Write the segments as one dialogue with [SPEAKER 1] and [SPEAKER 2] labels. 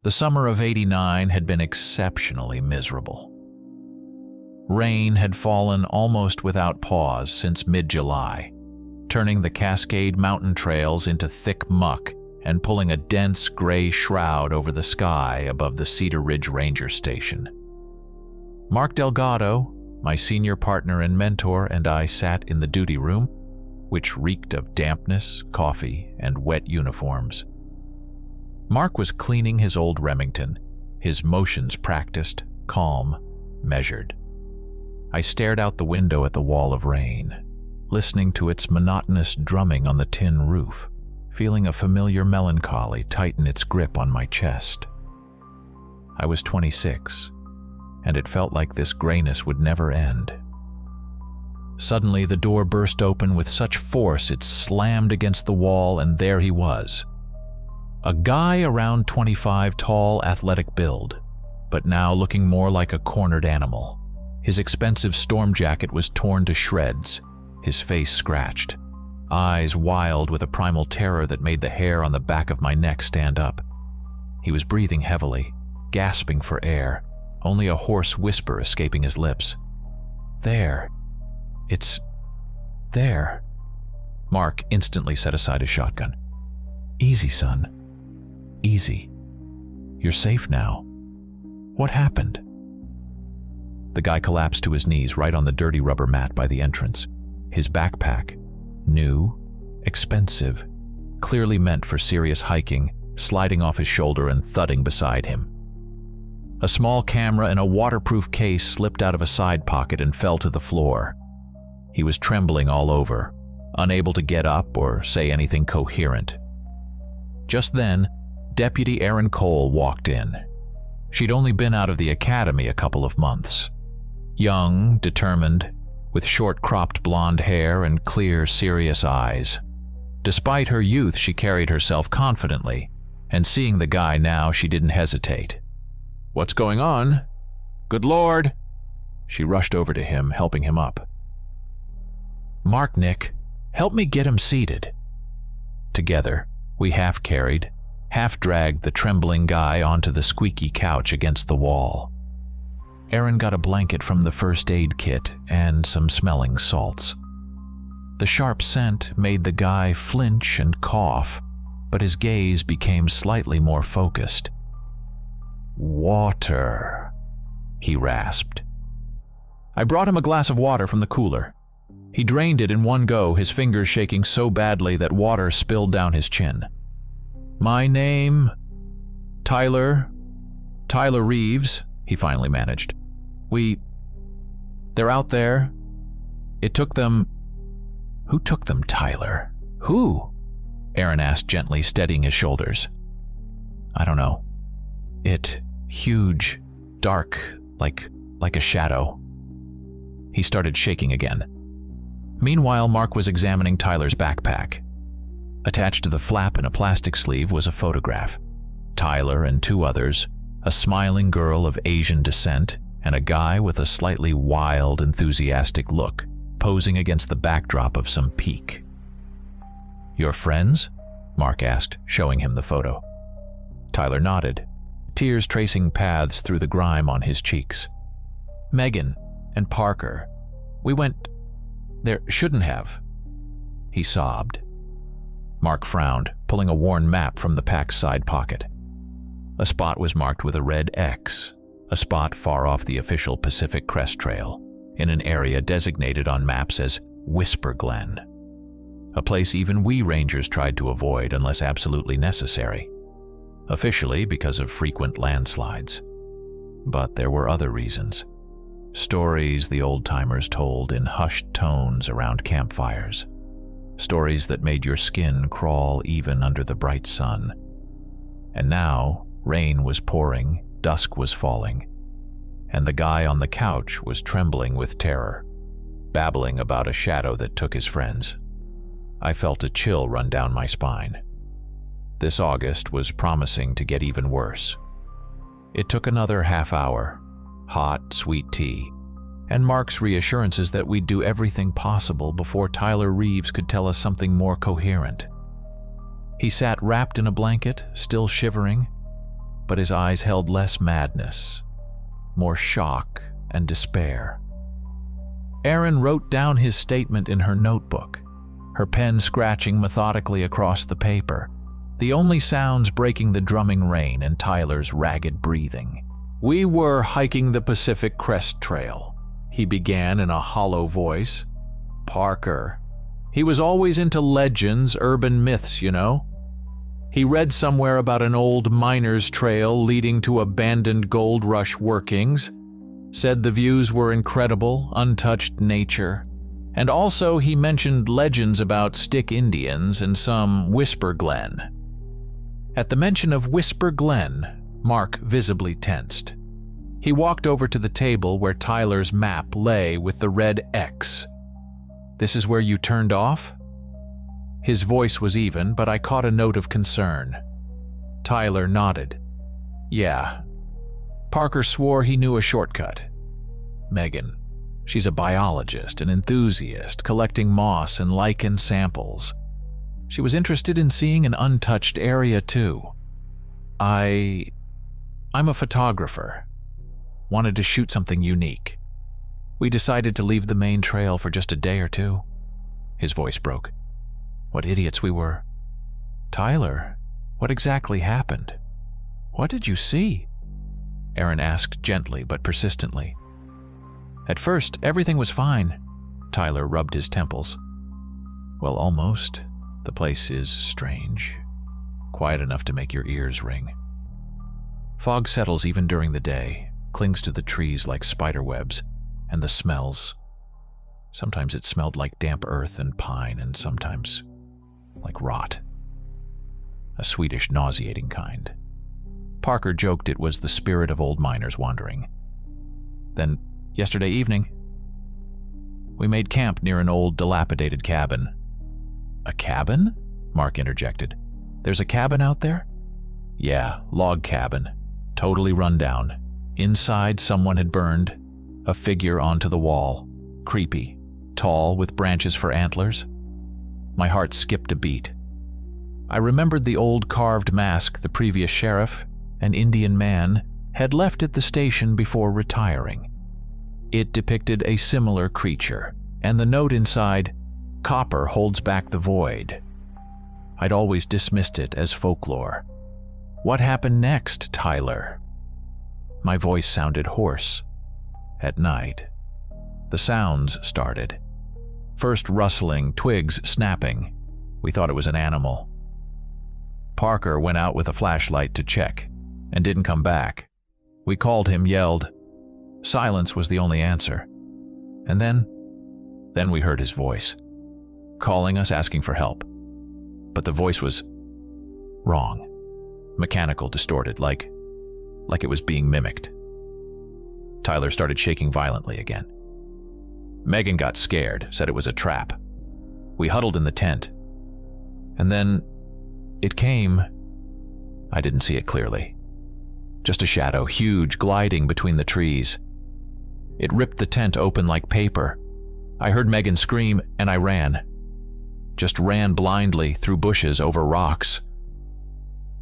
[SPEAKER 1] The summer of '89 had been exceptionally miserable. Rain had fallen almost without pause since mid-July, turning the Cascade Mountain trails into thick muck and pulling a dense gray shroud over the sky above the Cedar Ridge Ranger Station. Mark Delgado, my senior partner and mentor, and I sat in the duty room, which reeked of dampness, coffee, and wet uniforms. Mark was cleaning his old Remington, his motions practiced, calm, measured. I stared out the window at the wall of rain, listening to its monotonous drumming on the tin roof, feeling a familiar melancholy tighten its grip on my chest. I was 26, and it felt like this grayness would never end. Suddenly, the door burst open with such force it slammed against the wall, and there he was. A guy around 25, tall, athletic build, but now looking more like a cornered animal. His expensive storm jacket was torn to shreds, his face scratched, eyes wild with a primal terror that made the hair on the back of my neck stand up. He was breathing heavily, gasping for air, only a hoarse whisper escaping his lips. "There. It's there." Mark instantly set aside his shotgun. "Easy, son. Easy. You're safe now. What happened?" The guy collapsed to his knees right on the dirty rubber mat by the entrance. His backpack, new, expensive, clearly meant for serious hiking, sliding off his shoulder and thudding beside him. A small camera in a waterproof case slipped out of a side pocket and fell to the floor. He was trembling all over, unable to get up or say anything coherent. Just then, Deputy Erin Cole walked in. She'd only been out of the academy a couple of months. Young, determined, with short-cropped blonde hair and clear, serious eyes. Despite her youth, she carried herself confidently, and seeing the guy now, she didn't hesitate. "What's going on? Good Lord!" She rushed over to him, helping him up. "Mark, Nick, help me get him seated." Together, we half-carried, half-dragged the trembling guy onto the squeaky couch against the wall. Erin got a blanket from the first aid kit and some smelling salts. The sharp scent made the guy flinch and cough, but his gaze became slightly more focused. "Water," he rasped. I brought him a glass of water from the cooler. He drained it in one go, his fingers shaking so badly that water spilled down his chin. "My name? Tyler Reeves," he finally managed. They're out there. It took them..." "Who took them, Tyler? Who?" Erin asked gently, steadying his shoulders. "I don't know. Huge, dark, like a shadow." He started shaking again. Meanwhile, Mark was examining Tyler's backpack. Attached to the flap in a plastic sleeve was a photograph. Tyler and two others, a smiling girl of Asian descent and a guy with a slightly wild, enthusiastic look, posing against the backdrop of some peak. "Your friends?" Mark asked, showing him the photo. Tyler nodded, tears tracing paths through the grime on his cheeks. "Megan and Parker. We went... there shouldn't have." He sobbed. Mark frowned, pulling a worn map from the pack's side pocket. A spot was marked with a red X, a spot far off the official Pacific Crest Trail, in an area designated on maps as Whisper Glen, a place even we rangers tried to avoid unless absolutely necessary, officially because of frequent landslides. But there were other reasons. Stories the old-timers told in hushed tones around campfires. Stories that made your skin crawl even under the bright sun. And now, rain was pouring, dusk was falling, and the guy on the couch was trembling with terror, babbling about a shadow that took his friends. I felt a chill run down my spine. This August was promising to get even worse. It took another half hour, hot, sweet tea, and Mark's reassurances that we'd do everything possible before Tyler Reeves could tell us something more coherent. He sat wrapped in a blanket, still shivering, but his eyes held less madness, more shock and despair. Erin wrote down his statement in her notebook, her pen scratching methodically across the paper, the only sounds breaking the drumming rain and Tyler's ragged breathing. "We were hiking the Pacific Crest Trail," he began in a hollow voice. "Parker. He was always into legends, urban myths, you know. He read somewhere about an old miner's trail leading to abandoned gold rush workings, said the views were incredible, untouched nature, and also he mentioned legends about stick Indians and some Whisper Glen." At the mention of Whisper Glen, Mark visibly tensed. He walked over to the table where Tyler's map lay with the red X. "This is where you turned off?" His voice was even, but I caught a note of concern. Tyler nodded. "Yeah." Parker swore he knew a shortcut. "Megan. She's a biologist, an enthusiast, collecting moss and lichen samples. She was interested in seeing an untouched area too. I'm a photographer. Wanted to shoot something unique. We decided to leave the main trail for just a day or two." His voice broke. What idiots we were. "Tyler, what exactly happened? What did you see?" Erin asked gently but persistently. "At first, everything was fine." Tyler rubbed his temples. "Well, almost. The place is strange. Quiet enough to make your ears ring. Fog settles even during the day, clings to the trees like spider webs, and the smells. Sometimes it smelled like damp earth and pine, and sometimes like rot. A sweetish, nauseating kind. Parker joked it was the spirit of old miners wandering. Then, yesterday evening, we made camp near an old, dilapidated cabin." "A cabin?" Mark interjected. "There's a cabin out there?" "Yeah, log cabin. Totally run down. Inside, someone had burned a figure onto the wall. Creepy. Tall, with branches for antlers." My heart skipped a beat. I remembered the old carved mask the previous sheriff, an Indian man, had left at the station before retiring. It depicted a similar creature, and the note inside, "Copper holds back the void." I'd always dismissed it as folklore. "What happened next, Tyler?" My voice sounded hoarse. At night, the sounds started. First rustling, twigs snapping. We thought it was an animal. Parker went out with a flashlight to check, and didn't come back. We called him, yelled. Silence was the only answer. And then we heard his voice, calling us, asking for help. But the voice was wrong. Mechanical, distorted, like it was being mimicked. Tyler started shaking violently again. Megan got scared, said it was a trap. We huddled in the tent. And then it came. I didn't see it clearly. Just a shadow, huge, gliding between the trees. It ripped the tent open like paper. I heard Megan scream, and I ran. Just ran blindly through bushes, over rocks.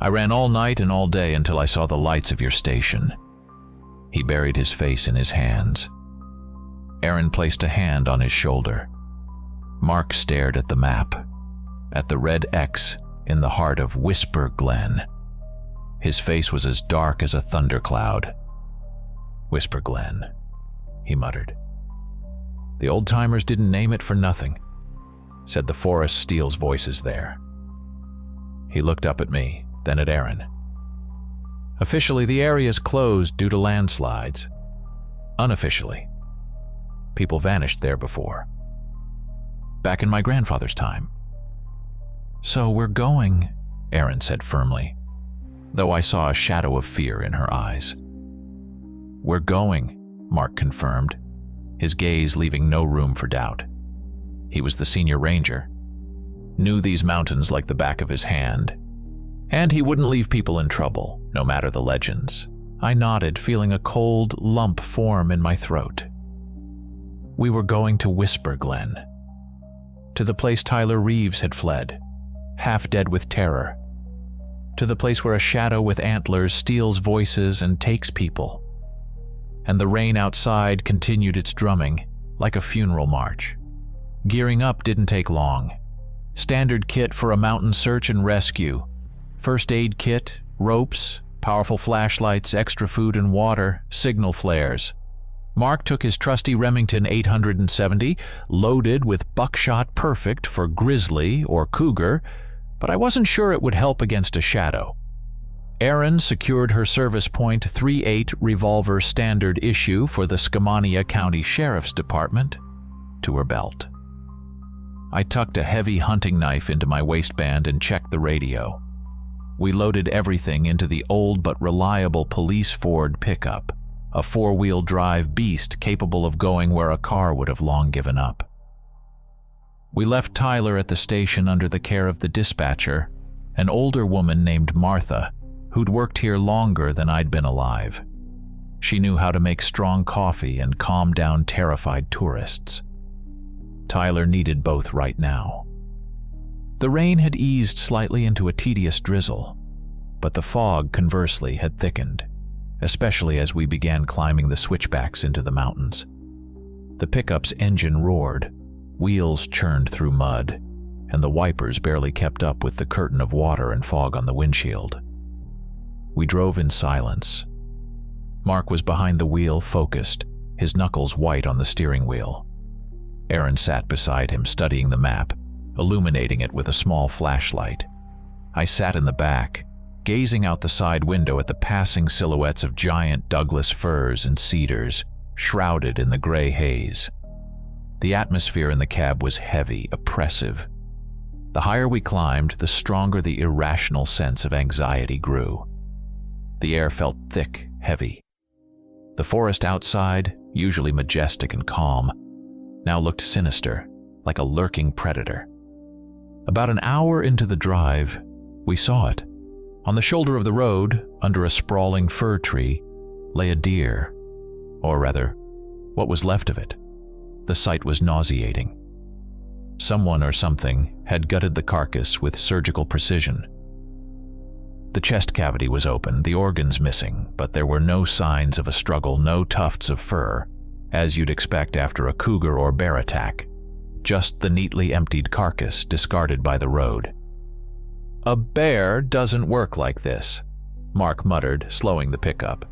[SPEAKER 1] I ran all night and all day until I saw the lights of your station. He buried his face in his hands. Aaron placed a hand on his shoulder. Mark stared at the map, at the red X in the heart of Whisper Glen. His face was as dark as a thundercloud. Whisper Glen, he muttered. The old-timers didn't name it for nothing, said the forest steals voices there. He looked up at me, then at Aaron. Officially, the area is closed due to landslides. Unofficially, people vanished there before. Back in my grandfather's time. So we're going, Aaron said firmly, though I saw a shadow of fear in her eyes. We're going, Mark confirmed, his gaze leaving no room for doubt. He was the senior ranger, knew these mountains like the back of his hand, and he wouldn't leave people in trouble, no matter the legends. I nodded, feeling a cold lump form in my throat. We were going to Whisper Glen, to the place Tyler Reeves had fled, half dead with terror. to the place where a shadow with antlers steals voices and takes people. And the rain outside continued its drumming, like a funeral march. Gearing up didn't take long. Standard kit for a mountain search and rescue. First aid kit, ropes, powerful flashlights, extra food and water, signal flares. Mark took his trusty Remington 870, loaded with buckshot perfect for grizzly or cougar, but I wasn't sure it would help against a shadow. Erin secured her service point .38 revolver standard issue for the Skamania County Sheriff's Department to her belt. I tucked a heavy hunting knife into my waistband and checked the radio. We loaded everything into the old but reliable police Ford pickup, a four-wheel drive beast capable of going where a car would have long given up. We left Tyler at the station under the care of the dispatcher, an older woman named Martha, who'd worked here longer than I'd been alive. She knew how to make strong coffee and calm down terrified tourists. Tyler needed both right now. The rain had eased slightly into a tedious drizzle, but the fog, conversely, had thickened, especially as we began climbing the switchbacks into the mountains. The pickup's engine roared, wheels churned through mud, and the wipers barely kept up with the curtain of water and fog on the windshield. We drove in silence. Mark was behind the wheel, focused, his knuckles white on the steering wheel. Erin sat beside him, studying the map, illuminating it with a small flashlight. I sat in the back, gazing out the side window at the passing silhouettes of giant Douglas firs and cedars, shrouded in the gray haze. The atmosphere in the cab was heavy, oppressive. The higher we climbed, the stronger the irrational sense of anxiety grew. The air felt thick, heavy. The forest outside, usually majestic and calm, now looked sinister, like a lurking predator. About an hour into the drive, we saw it. On the shoulder of the road, under a sprawling fir tree, lay a deer, or rather, what was left of it. The sight was nauseating. Someone or something had gutted the carcass with surgical precision. The chest cavity was open, the organs missing, but there were no signs of a struggle, no tufts of fur, as you'd expect after a cougar or bear attack. Just the neatly emptied carcass discarded by the road. "A bear doesn't work like this," Mark muttered, slowing the pickup.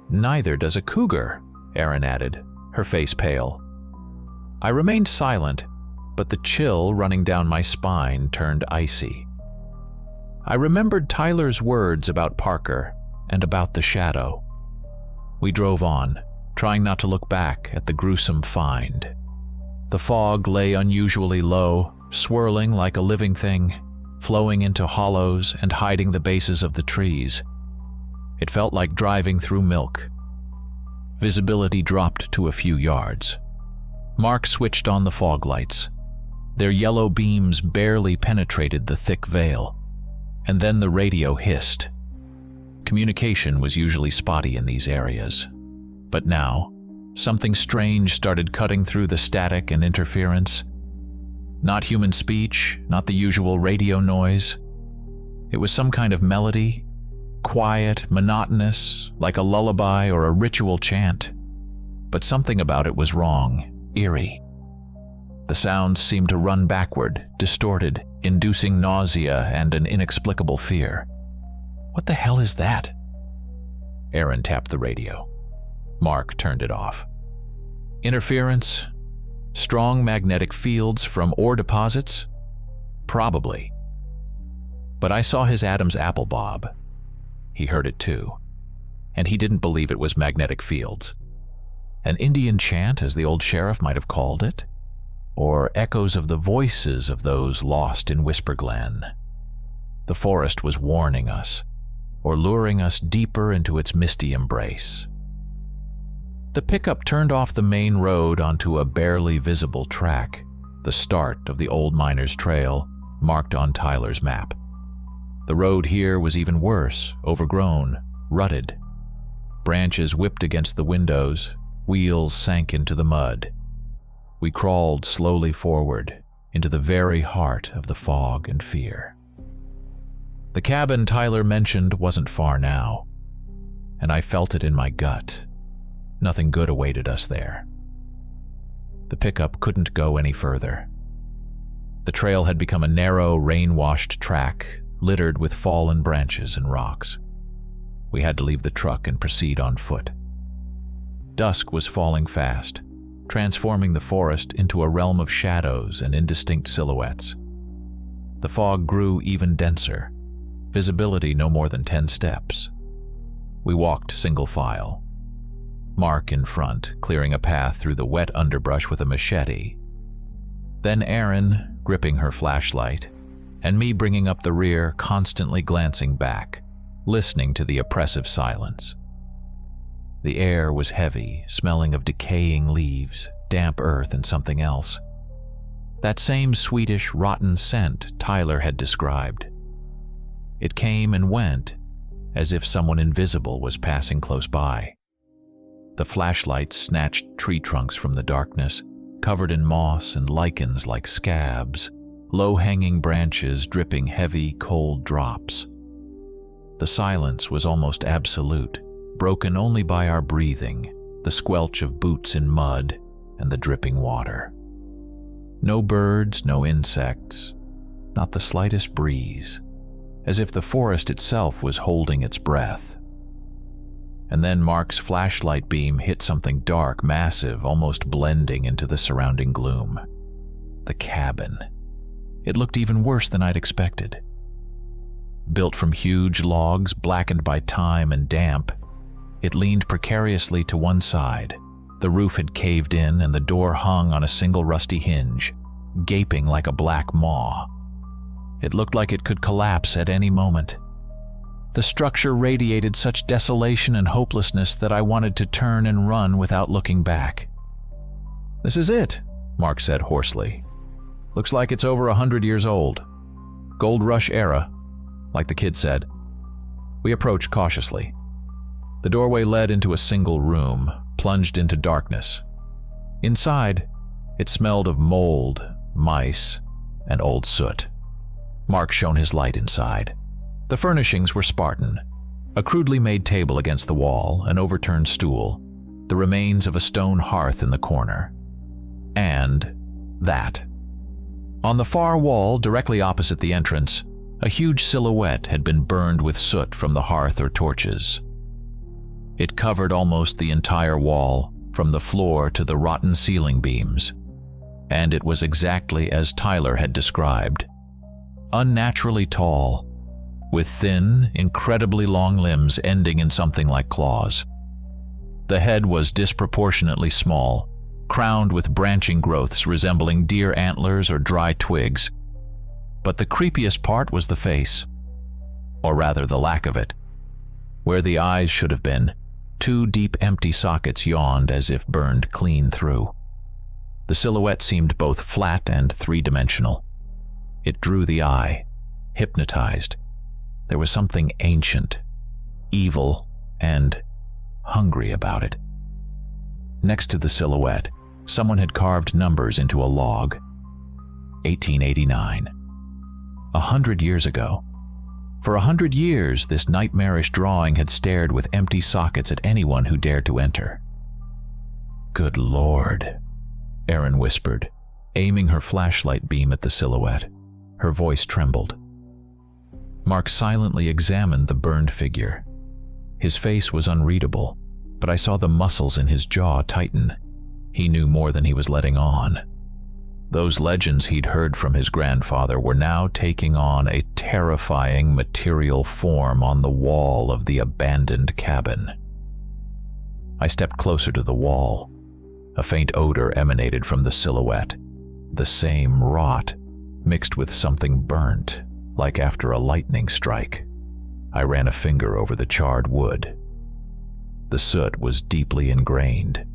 [SPEAKER 1] "Neither does a cougar," Erin added, her face pale. I remained silent, but the chill running down my spine turned icy. I remembered Tyler's words about Parker and about the shadow. We drove on, trying not to look back at the gruesome find. The fog lay unusually low, swirling like a living thing, flowing into hollows and hiding the bases of the trees. It felt like driving through milk. Visibility dropped to a few yards. Mark switched on the fog lights. Their yellow beams barely penetrated the thick veil, and then the radio hissed. Communication was usually spotty in these areas, but now, something strange started cutting through the static and interference. Not human speech, not the usual radio noise. It was some kind of melody, quiet, monotonous, like a lullaby or a ritual chant. But something about it was wrong, eerie. The sounds seemed to run backward, distorted, inducing nausea and an inexplicable fear. "What the hell is that?" Erin tapped the radio. Mark turned it off. "Interference? Strong magnetic fields from ore deposits? Probably." But I saw his Adam's apple bob. He heard it too, and he didn't believe it was magnetic fields. An Indian chant, as the old sheriff might have called it, or echoes of the voices of those lost in Whisper Glen. The forest was warning us, or luring us deeper into its misty embrace. The pickup turned off the main road onto a barely visible track, the start of the old miner's trail, marked on Tyler's map. The road here was even worse, overgrown, rutted. Branches whipped against the windows, wheels sank into the mud. We crawled slowly forward, into the very heart of the fog and fear. The cabin Tyler mentioned wasn't far now, and I felt it in my gut. Nothing good awaited us there. The pickup couldn't go any further. The trail had become a narrow, rain-washed track littered with fallen branches and rocks. We had to leave the truck and proceed on foot. Dusk was falling fast, transforming the forest into a realm of shadows and indistinct silhouettes. The fog grew even denser, visibility no more than 10 steps. We walked single file. Mark in front, clearing a path through the wet underbrush with a machete. Then Erin, gripping her flashlight, and me bringing up the rear, constantly glancing back, listening to the oppressive silence. The air was heavy, smelling of decaying leaves, damp earth, and something else. That same sweetish, rotten scent Tyler had described. It came and went, as if someone invisible was passing close by. The flashlight snatched tree trunks from the darkness, covered in moss and lichens like scabs, low-hanging branches dripping heavy, cold drops. The silence was almost absolute, broken only by our breathing, the squelch of boots in mud, and the dripping water. No birds, no insects, not the slightest breeze, as if the forest itself was holding its breath. And then Mark's flashlight beam hit something dark, massive, almost blending into the surrounding gloom. The cabin. It looked even worse than I'd expected. Built from huge logs, blackened by time and damp, it leaned precariously to one side. The roof had caved in and the door hung on a single rusty hinge, gaping like a black maw. It looked like it could collapse at any moment. The structure radiated such desolation and hopelessness that I wanted to turn and run without looking back. "This is it," Mark said hoarsely. "Looks like it's over 100 years old. Gold Rush era, like the kid said." We approached cautiously. The doorway led into a single room, plunged into darkness. Inside, it smelled of mold, mice, and old soot. Mark shone his light inside. The furnishings were Spartan. A crudely made table against the wall, an overturned stool, the remains of a stone hearth in the corner. And that. On the far wall, directly opposite the entrance, a huge silhouette had been burned with soot from the hearth or torches. It covered almost the entire wall, from the floor to the rotten ceiling beams. And it was exactly as Tyler had described. Unnaturally tall, with thin, incredibly long limbs ending in something like claws. The head was disproportionately small, crowned with branching growths resembling deer antlers or dry twigs. But the creepiest part was the face, or rather the lack of it. Where the eyes should have been, 2 deep empty sockets yawned as if burned clean through. The silhouette seemed both flat and three-dimensional. It drew the eye, hypnotized. There was something ancient, evil, and hungry about it. Next to the silhouette, someone had carved numbers into a log. 1889. 100 years ago. For 100 years, this nightmarish drawing had stared with empty sockets at anyone who dared to enter. "Good Lord," Erin whispered, aiming her flashlight beam at the silhouette. Her voice trembled. Mark silently examined the burned figure. His face was unreadable, but I saw the muscles in his jaw tighten. He knew more than he was letting on. Those legends he'd heard from his grandfather were now taking on a terrifying material form on the wall of the abandoned cabin. I stepped closer to the wall. A faint odor emanated from the silhouette, the same rot, mixed with something burnt, like after a lightning strike. I ran a finger over the charred wood. The soot was deeply ingrained.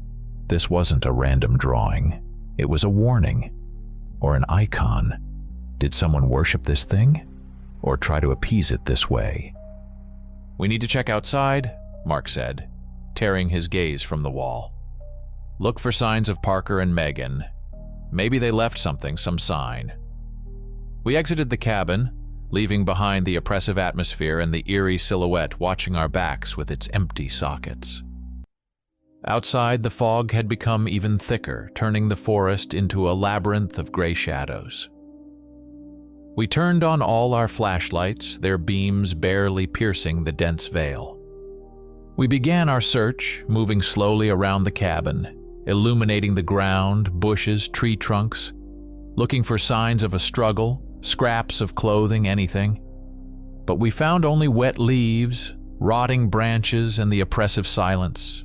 [SPEAKER 1] This wasn't a random drawing. It was a warning. Or an icon. Did someone worship this thing? Or try to appease it this way? "We need to check outside," Mark said, tearing his gaze from the wall. "Look for signs of Parker and Megan. Maybe they left something, some sign." We exited the cabin, leaving behind the oppressive atmosphere and the eerie silhouette watching our backs with its empty sockets. Outside, the fog had become even thicker, turning the forest into a labyrinth of gray shadows. We turned on all our flashlights, their beams barely piercing the dense veil. We began our search, moving slowly around the cabin, illuminating the ground, bushes, tree trunks, looking for signs of a struggle, scraps of clothing, anything. But we found only wet leaves, rotting branches, and the oppressive silence.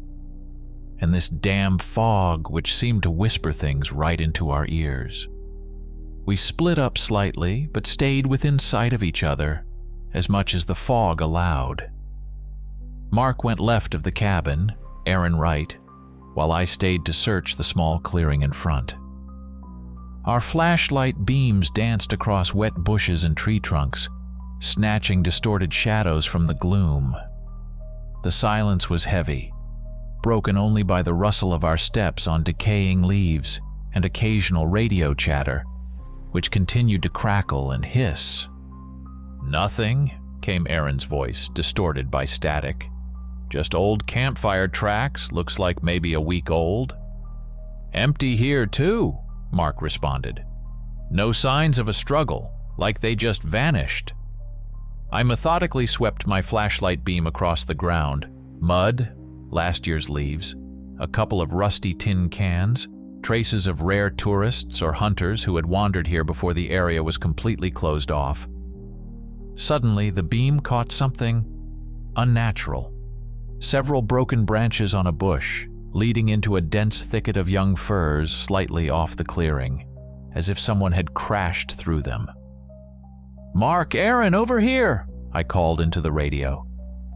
[SPEAKER 1] And this damn fog which seemed to whisper things right into our ears. We split up slightly, but stayed within sight of each other, as much as the fog allowed. Mark went left of the cabin, Aaron right, while I stayed to search the small clearing in front. Our flashlight beams danced across wet bushes and tree trunks, snatching distorted shadows from the gloom. The silence was heavy, broken only by the rustle of our steps on decaying leaves and occasional radio chatter, which continued to crackle and hiss. "Nothing," came Aaron's voice, distorted by static. "Just old campfire tracks, looks like maybe a week old." "Empty here too," Mark responded. "No signs of a struggle, like they just vanished." I methodically swept my flashlight beam across the ground. Mud, last year's leaves, a couple of rusty tin cans, traces of rare tourists or hunters who had wandered here before the area was completely closed off. Suddenly, the beam caught something unnatural. Several broken branches on a bush, leading into a dense thicket of young firs slightly off the clearing, as if someone had crashed through them. "Mark, Aaron, over here!" I called into the radio.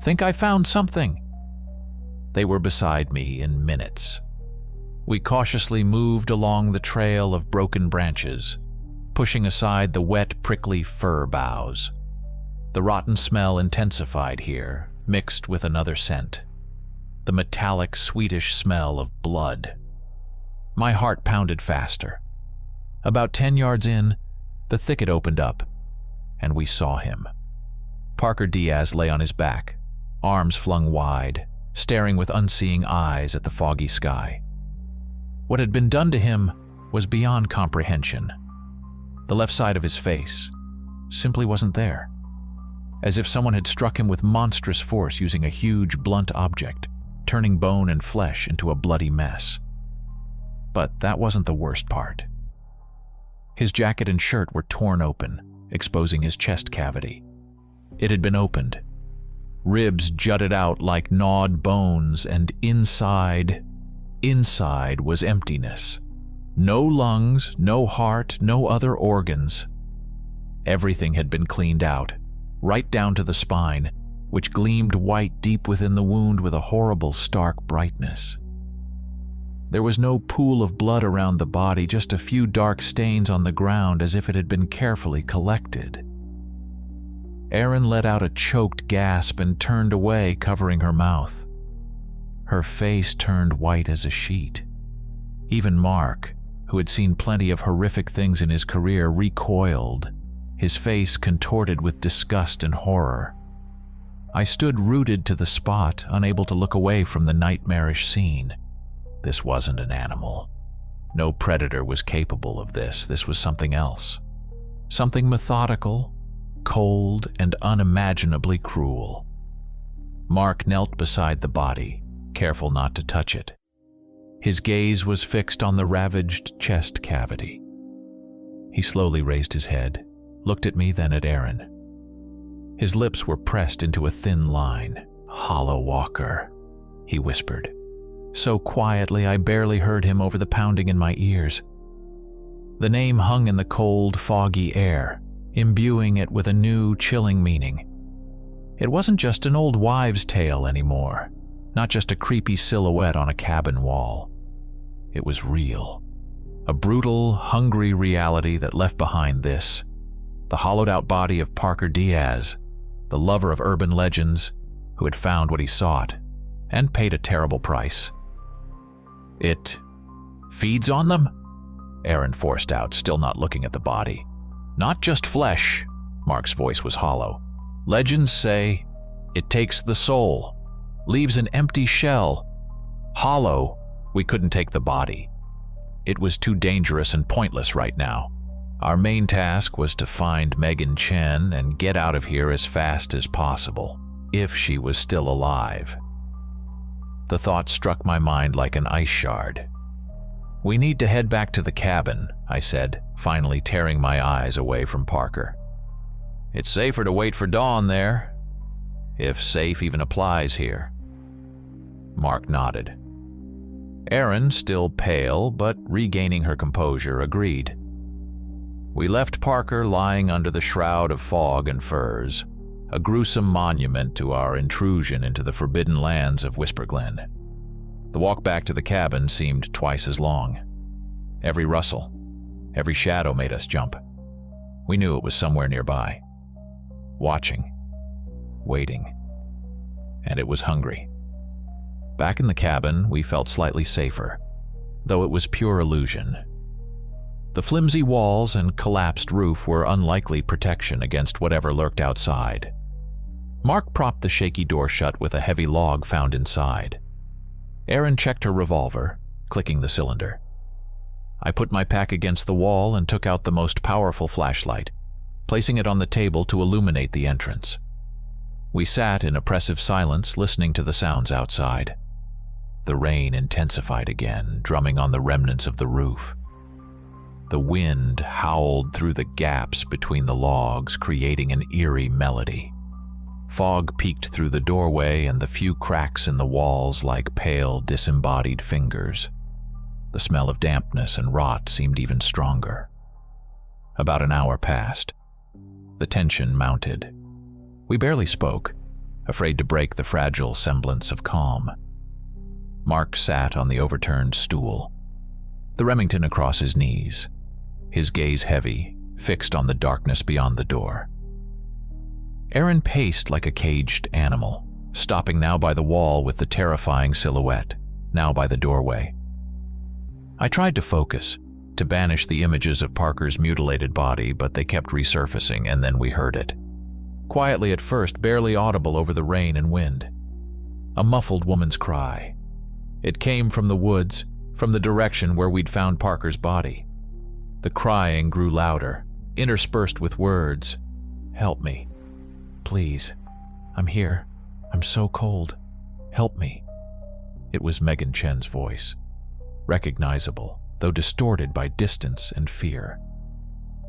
[SPEAKER 1] "Think I found something." They were beside me in minutes. We cautiously moved along the trail of broken branches, pushing aside the wet, prickly fir boughs. The rotten smell intensified here, mixed with another scent. The metallic, sweetish smell of blood. My heart pounded faster. About 10 yards in, the thicket opened up, and we saw him. Parker Diaz lay on his back, arms flung wide, staring with unseeing eyes at the foggy sky. What had been done to him was beyond comprehension. The left side of his face simply wasn't there, as if someone had struck him with monstrous force using a huge, blunt object, turning bone and flesh into a bloody mess. But that wasn't the worst part. His jacket and shirt were torn open, exposing his chest cavity. It had been opened. Ribs jutted out like gnawed bones, and inside was emptiness. No lungs, no heart, no other organs. Everything had been cleaned out, right down to the spine, which gleamed white deep within the wound with a horrible, stark brightness. There was no pool of blood around the body, just a few dark stains on the ground as if it had been carefully collected. Erin let out a choked gasp and turned away, covering her mouth. Her face turned white as a sheet. Even Mark, who had seen plenty of horrific things in his career, recoiled, his face contorted with disgust and horror. I stood rooted to the spot, unable to look away from the nightmarish scene. This wasn't an animal. No predator was capable of this. This was something else. Something methodical, cold, and unimaginably cruel. Mark knelt beside the body, careful not to touch it. His gaze was fixed on the ravaged chest cavity. He slowly raised his head, looked at me, then at Erin. His lips were pressed into a thin line. "Hollow Walker," he whispered, so quietly I barely heard him over the pounding in my ears. The name hung in the cold, foggy air, imbuing it with a new, chilling meaning. It wasn't just an old wives' tale anymore, not just a creepy silhouette on a cabin wall. It was real. A brutal, hungry reality that left behind this, the hollowed-out body of Parker Diaz, the lover of urban legends, who had found what he sought, and paid a terrible price. "It feeds on them?" Erin forced out, still not looking at the body. "Not just flesh, Mark's voice was hollow. "Legends say it takes the soul, leaves an empty shell. Hollow, we couldn't take the body. It was too dangerous and pointless right now. Our main task was to find Megan Chen and get out of here as fast as possible, if she was still alive." The thought struck my mind like an ice shard. "We need to head back to the cabin," I said, finally tearing my eyes away from Parker. "It's safer to wait for dawn there, if safe even applies here." Mark nodded. Erin, still pale but regaining her composure, agreed. We left Parker lying under the shroud of fog and furs, a gruesome monument to our intrusion into the forbidden lands of Whisper Glen. The walk back to the cabin seemed twice as long. Every rustle, every shadow made us jump. We knew it was somewhere nearby. Watching, waiting, and it was hungry. Back in the cabin, we felt slightly safer, though it was pure illusion. The flimsy walls and collapsed roof were unlikely protection against whatever lurked outside. Mark propped the shaky door shut with a heavy log found inside. Erin checked her revolver, clicking the cylinder. I put my pack against the wall and took out the most powerful flashlight, placing it on the table to illuminate the entrance. We sat in oppressive silence, listening to the sounds outside. The rain intensified again, drumming on the remnants of the roof. The wind howled through the gaps between the logs, creating an eerie melody. Fog peeked through the doorway and the few cracks in the walls like pale, disembodied fingers. The smell of dampness and rot seemed even stronger. About an hour passed. The tension mounted. We barely spoke, afraid to break the fragile semblance of calm. Mark sat on the overturned stool, the Remington across his knees, his gaze heavy, fixed on the darkness beyond the door. Erin paced like a caged animal, stopping now by the wall with the terrifying silhouette, now by the doorway. I tried to focus, to banish the images of Parker's mutilated body, but they kept resurfacing, and then we heard it. Quietly at first, barely audible over the rain and wind. A muffled woman's cry. It came from the woods, from the direction where we'd found Parker's body. The crying grew louder, interspersed with words. "Help me. Please. I'm here. I'm so cold. Help me." It was Megan Chen's voice. Recognizable, though distorted by distance and fear.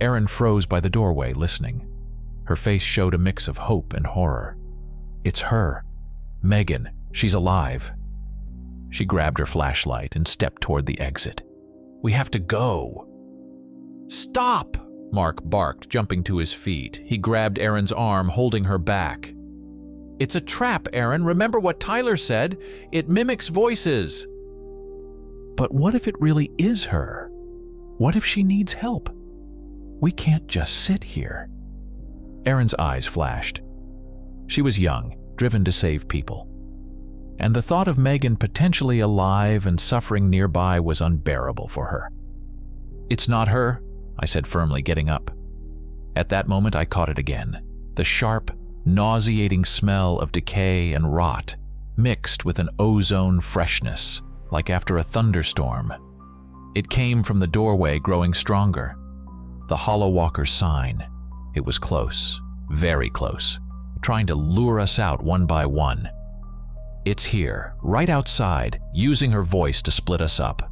[SPEAKER 1] Erin froze by the doorway, listening. Her face showed a mix of hope and horror. "It's her. Megan. She's alive." She grabbed her flashlight and stepped toward the exit. "We have to go." "Stop!" Mark barked, jumping to his feet. He grabbed Erin's arm, holding her back. "It's a trap, Erin. Remember what Tyler said. It mimics voices." "But what if it really is her? What if she needs help? We can't just sit here." Erin's eyes flashed. She was young, driven to save people. And the thought of Megan potentially alive and suffering nearby was unbearable for her. "It's not her," I said firmly, getting up. At that moment I caught it again. The sharp, nauseating smell of decay and rot, mixed with an ozone freshness, like after a thunderstorm. It came from the doorway, growing stronger. The Hollow Walker's sign. It was close, very close, trying to lure us out one by one. "It's here, right outside," using her voice to split us up.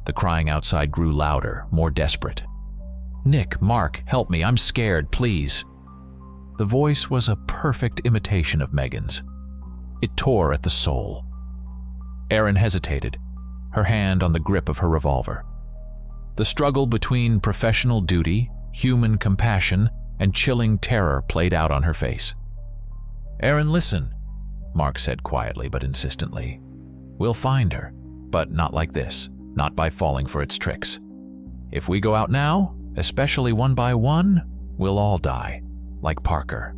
[SPEAKER 1] The crying outside grew louder, more desperate. "Nick, Mark, help me, I'm scared, please." The voice was a perfect imitation of Megan's. It tore at the soul. Erin hesitated, her hand on the grip of her revolver. The struggle between professional duty, human compassion, and chilling terror played out on her face. "Erin, listen," Mark said quietly but insistently. "We'll find her, but not like this, not by falling for its tricks. If we go out now, especially one by one, we'll all die, like Parker."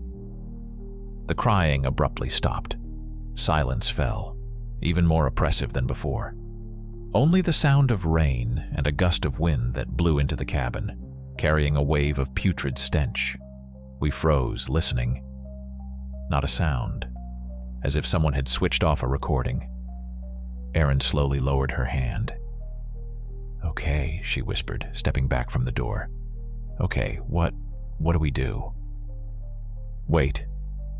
[SPEAKER 1] The crying abruptly stopped. Silence fell, even more oppressive than before. Only the sound of rain and a gust of wind that blew into the cabin, carrying a wave of putrid stench. We froze, listening. Not a sound, as if someone had switched off a recording. Erin slowly lowered her hand. "Okay," she whispered, stepping back from the door. "Okay, what do we do?" "Wait,"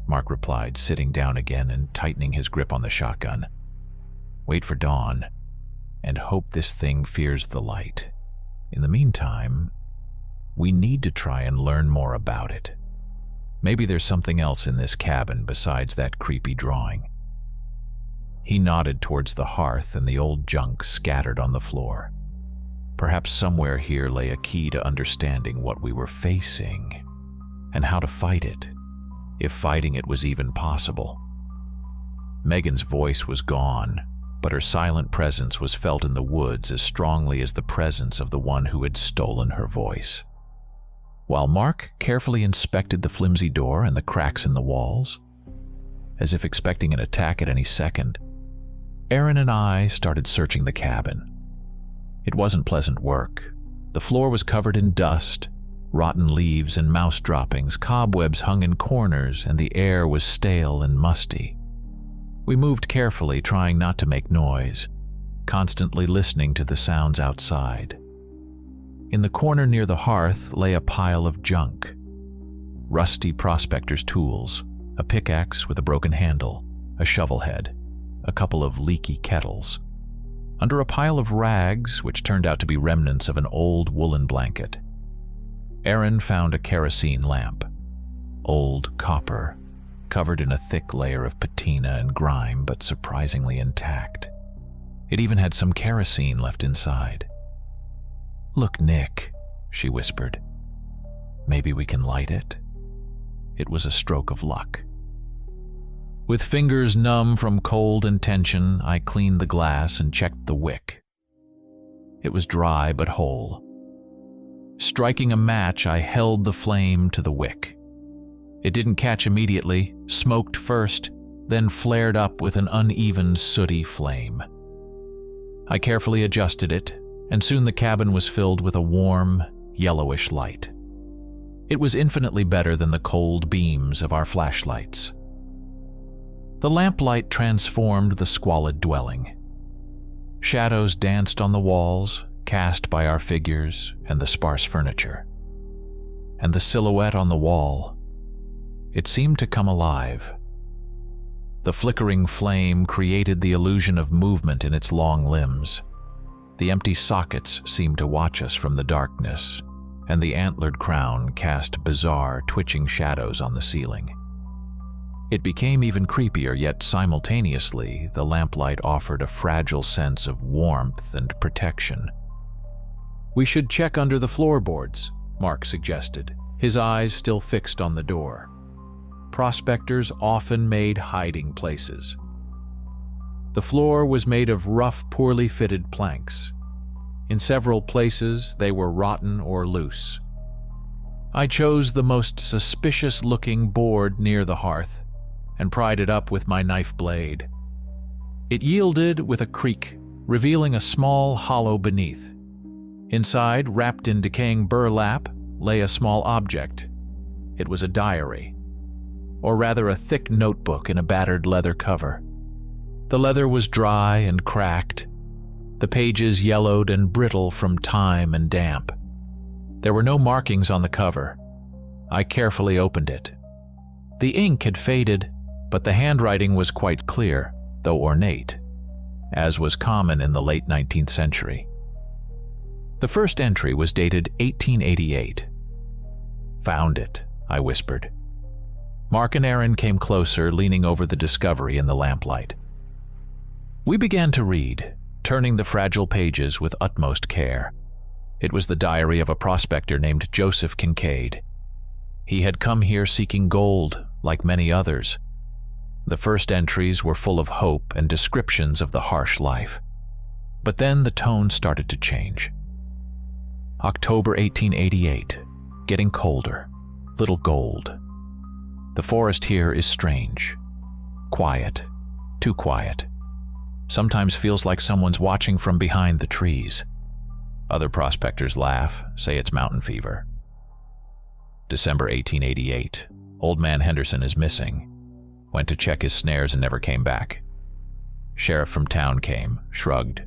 [SPEAKER 1] Mark replied, sitting down again and tightening his grip on the shotgun. "Wait for dawn, and hope this thing fears the light. In the meantime, we need to try and learn more about it. Maybe there's something else in this cabin besides that creepy drawing." He nodded towards the hearth and the old junk scattered on the floor. Perhaps somewhere here lay a key to understanding what we were facing and how to fight it, if fighting it was even possible. Megan's voice was gone, but her silent presence was felt in the woods as strongly as the presence of the one who had stolen her voice. While Mark carefully inspected the flimsy door and the cracks in the walls, as if expecting an attack at any second, Erin and I started searching the cabin. It wasn't pleasant work. The floor was covered in dust, rotten leaves and mouse droppings, cobwebs hung in corners, and the air was stale and musty. We moved carefully, trying not to make noise, constantly listening to the sounds outside. In the corner near the hearth lay a pile of junk. Rusty prospector's tools, a pickaxe with a broken handle, a shovel head, a couple of leaky kettles. Under a pile of rags, which turned out to be remnants of an old woolen blanket, Erin found a kerosene lamp, old copper, covered in a thick layer of patina and grime, but surprisingly intact. It even had some kerosene left inside. "Look, Nick," she whispered. "Maybe we can light it." It was a stroke of luck. With fingers numb from cold and tension, I cleaned the glass and checked the wick. It was dry but whole. Striking a match, I held the flame to the wick. It didn't catch immediately, smoked first, then flared up with an uneven, sooty flame. I carefully adjusted it, and soon the cabin was filled with a warm, yellowish light. It was infinitely better than the cold beams of our flashlights. The lamplight transformed the squalid dwelling. Shadows danced on the walls, cast by our figures and the sparse furniture. And the silhouette on the wall, it seemed to come alive. The flickering flame created the illusion of movement in its long limbs. The empty sockets seemed to watch us from the darkness, and the antlered crown cast bizarre, twitching shadows on the ceiling. It became even creepier, yet simultaneously, the lamplight offered a fragile sense of warmth and protection. "We should check under the floorboards," Mark suggested, his eyes still fixed on the door. Prospectors often made hiding places. The floor was made of rough, poorly fitted planks. In several places, they were rotten or loose. I chose the most suspicious-looking board near the hearth and pried it up with my knife blade. It yielded with a creak, revealing a small hollow beneath. Inside, wrapped in decaying burlap, lay a small object. It was a diary, or rather a thick notebook in a battered leather cover. The leather was dry and cracked, the pages yellowed and brittle from time and damp. There were no markings on the cover. I carefully opened it. The ink had faded, but the handwriting was quite clear, though ornate, as was common in the late 19th century. The first entry was dated 1888. "Found it," I whispered. Mark and Erin came closer, leaning over the discovery in the lamplight. We began to read, turning the fragile pages with utmost care. It was the diary of a prospector named Joseph Kincaid. He had come here seeking gold, like many others. The first entries were full of hope and descriptions of the harsh life. But then the tone started to change. October 1888, getting colder, little gold. The forest here is strange. Quiet, too quiet. Sometimes feels like someone's watching from behind the trees. Other prospectors laugh, say it's mountain fever. December 1888. Old man Henderson is missing. Went to check his snares and never came back. Sheriff from town came, shrugged.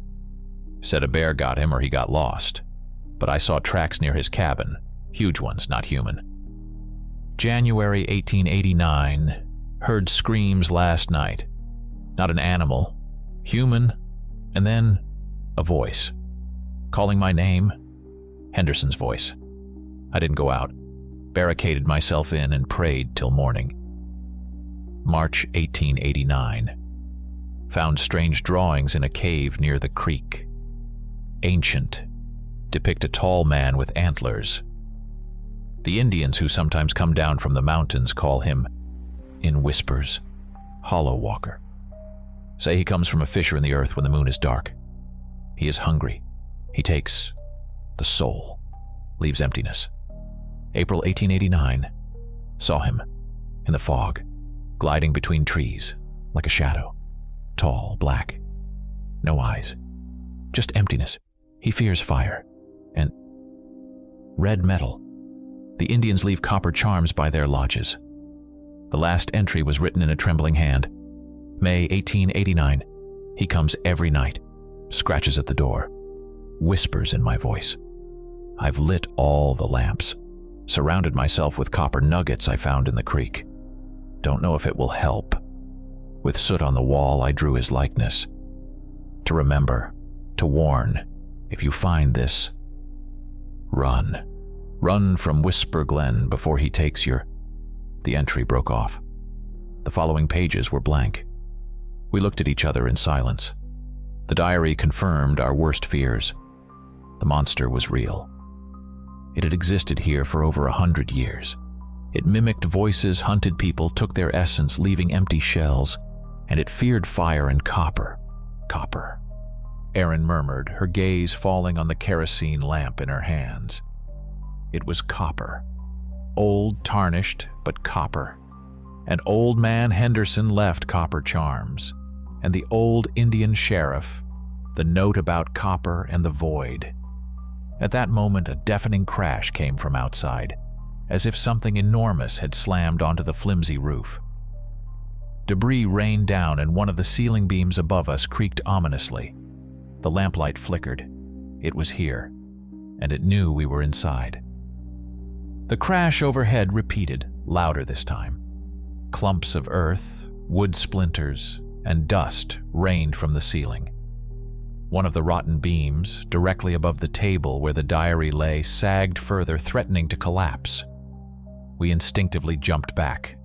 [SPEAKER 1] Said a bear got him or he got lost. But I saw tracks near his cabin. Huge ones, not human. January 1889. Heard screams last night. Not an animal. Human. And then a voice. Calling my name. Henderson's voice. I didn't go out. Barricaded myself in and prayed till morning. March 1889. Found strange drawings in a cave near the creek. Ancient. Depict a tall man with antlers. The Indians who sometimes come down from the mountains call him, in whispers, Hollow Walker. Say he comes from a fissure in the earth when the moon is dark. He is hungry. He takes the soul, leaves emptiness. April 1889. Saw him, in the fog, gliding between trees, like a shadow. Tall, black. No eyes. Just emptiness. He fears fire. And red metal. The Indians leave copper charms by their lodges. The last entry was written in a trembling hand. May 1889. He comes every night. Scratches at the door. Whispers in my voice. I've lit all the lamps. Surrounded myself with copper nuggets I found in the creek. Don't know if it will help. With soot on the wall, I drew his likeness. To remember, to warn, if you find this, run. Run from Whisper Glen before he takes your... The entry broke off. The following pages were blank. We looked at each other in silence. The diary confirmed our worst fears. The monster was real. It had existed here for over 100 years. It mimicked voices, hunted people, took their essence, leaving empty shells, and it feared fire and copper. Copper. Erin murmured, her gaze falling on the kerosene lamp in her hands. It was copper. Old, tarnished, but copper. And old man Henderson left copper charms. And the old Indian sheriff, the note about copper and the void. At that moment, a deafening crash came from outside, as if something enormous had slammed onto the flimsy roof. Debris rained down and one of the ceiling beams above us creaked ominously. The lamplight flickered. It was here, and it knew we were inside. The crash overhead repeated, louder this time. Clumps of earth, wood splinters, and dust rained from the ceiling. One of the rotten beams, directly above the table where the diary lay, sagged further, threatening to collapse. We instinctively jumped back.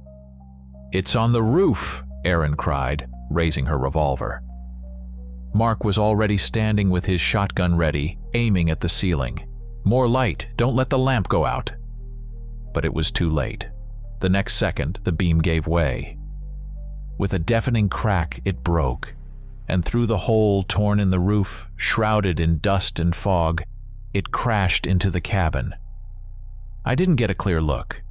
[SPEAKER 1] "It's on the roof!" Erin cried, raising her revolver. Mark was already standing with his shotgun ready, aiming at the ceiling. "More light! Don't let the lamp go out!" But it was too late. The next second, the beam gave way. With a deafening crack, it broke, and through the hole torn in the roof, shrouded in dust and fog, it crashed into the cabin. I didn't get a clear look.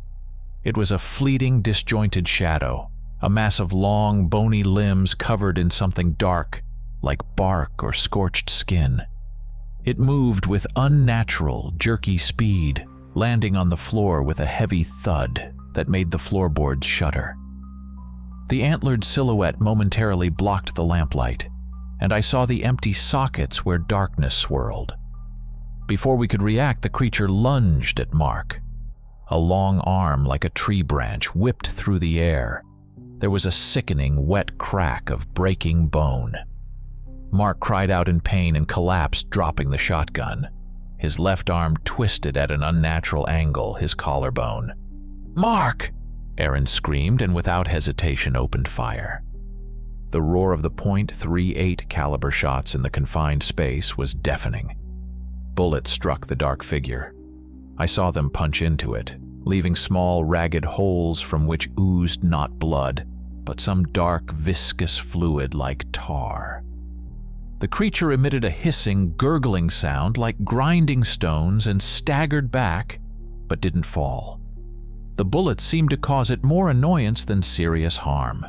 [SPEAKER 1] It was a fleeting, disjointed shadow, a mass of long, bony limbs covered in something dark, like bark or scorched skin. It moved with unnatural, jerky speed, landing on the floor with a heavy thud that made the floorboards shudder. The antlered silhouette momentarily blocked the lamplight, and I saw the empty sockets where darkness swirled. Before we could react, the creature lunged at Mark. A long arm like a tree branch whipped through the air. There was a sickening, wet crack of breaking bone. Mark cried out in pain and collapsed, dropping the shotgun. His left arm twisted at an unnatural angle, his collarbone. "Mark!" Erin screamed and without hesitation opened fire. The roar of the .38 caliber shots in the confined space was deafening. Bullets struck the dark figure. I saw them punch into it, leaving small, ragged holes from which oozed not blood, but some dark, viscous fluid like tar. The creature emitted a hissing, gurgling sound like grinding stones and staggered back, but didn't fall. The bullets seemed to cause it more annoyance than serious harm.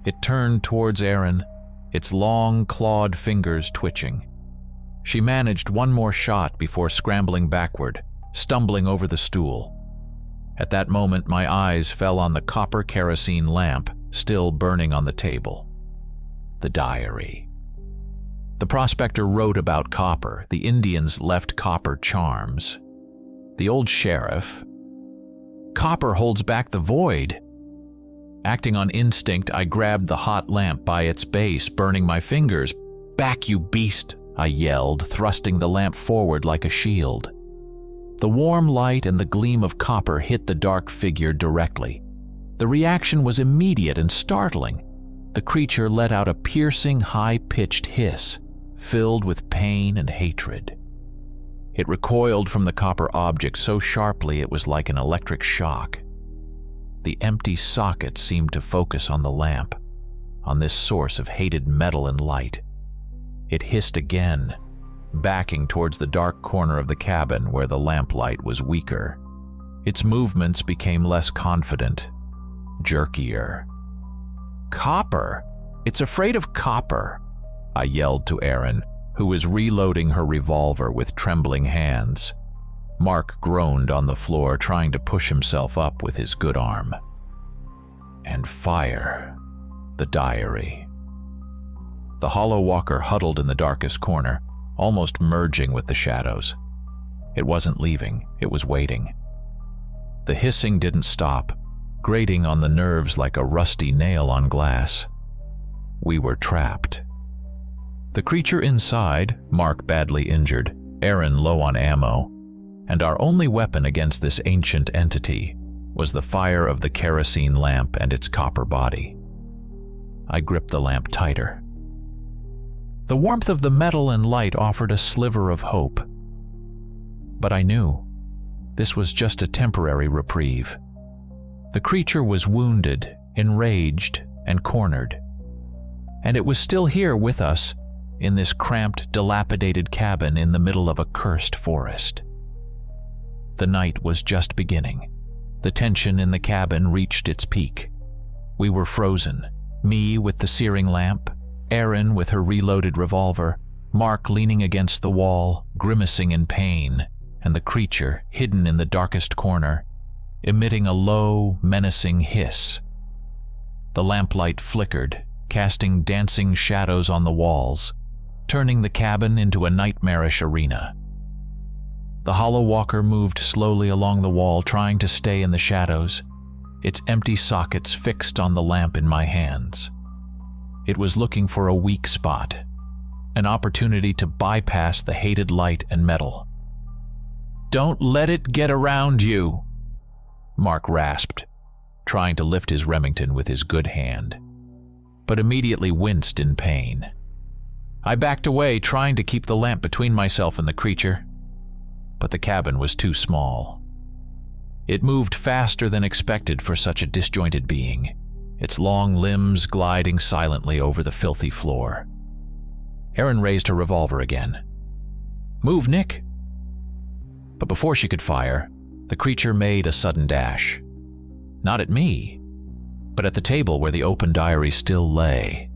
[SPEAKER 1] It turned towards Erin, its long, clawed fingers twitching. She managed one more shot before scrambling backward, stumbling over the stool. At that moment, my eyes fell on the copper kerosene lamp still burning on the table. The diary. The prospector wrote about copper. The Indians left copper charms. The old sheriff. Copper holds back the void. Acting on instinct, I grabbed the hot lamp by its base, burning my fingers. "Back, you beast!" I yelled, thrusting the lamp forward like a shield. The warm light and the gleam of copper hit the dark figure directly. The reaction was immediate and startling. The creature let out a piercing, high-pitched hiss, filled with pain and hatred. It recoiled from the copper object so sharply it was like an electric shock. The empty socket seemed to focus on the lamp, on this source of hated metal and light. It hissed again, backing towards the dark corner of the cabin where the lamplight was weaker. Its movements became less confident, jerkier. "Copper! It's afraid of copper!" I yelled to Erin, who was reloading her revolver with trembling hands. Mark groaned on the floor, trying to push himself up with his good arm. And fire. The diary. The hollow walker huddled in the darkest corner, almost merging with the shadows. It wasn't leaving, it was waiting. The hissing didn't stop, grating on the nerves like a rusty nail on glass. We were trapped. The creature inside, Mark badly injured, Erin low on ammo, and our only weapon against this ancient entity was the fire of the kerosene lamp and its copper body. I gripped the lamp tighter. The warmth of the metal and light offered a sliver of hope. But I knew this was just a temporary reprieve. The creature was wounded, enraged, and cornered. And it was still here with us, in this cramped, dilapidated cabin in the middle of a cursed forest. The night was just beginning. The tension in the cabin reached its peak. We were frozen, me with the searing lamp, Erin with her reloaded revolver, Mark leaning against the wall, grimacing in pain, and the creature hidden in the darkest corner, emitting a low, menacing hiss. The lamplight flickered, casting dancing shadows on the walls, turning the cabin into a nightmarish arena. The hollow walker moved slowly along the wall, trying to stay in the shadows, its empty sockets fixed on the lamp in my hands. It was looking for a weak spot, an opportunity to bypass the hated light and metal. "Don't let it get around you," Mark rasped, trying to lift his Remington with his good hand, but immediately winced in pain. I backed away, trying to keep the lamp between myself and the creature, but the cabin was too small. It moved faster than expected for such a disjointed being, its long limbs gliding silently over the filthy floor. Erin raised her revolver again. "Move, Nick!" But before she could fire, the creature made a sudden dash. Not at me, but at the table where the open diary still lay.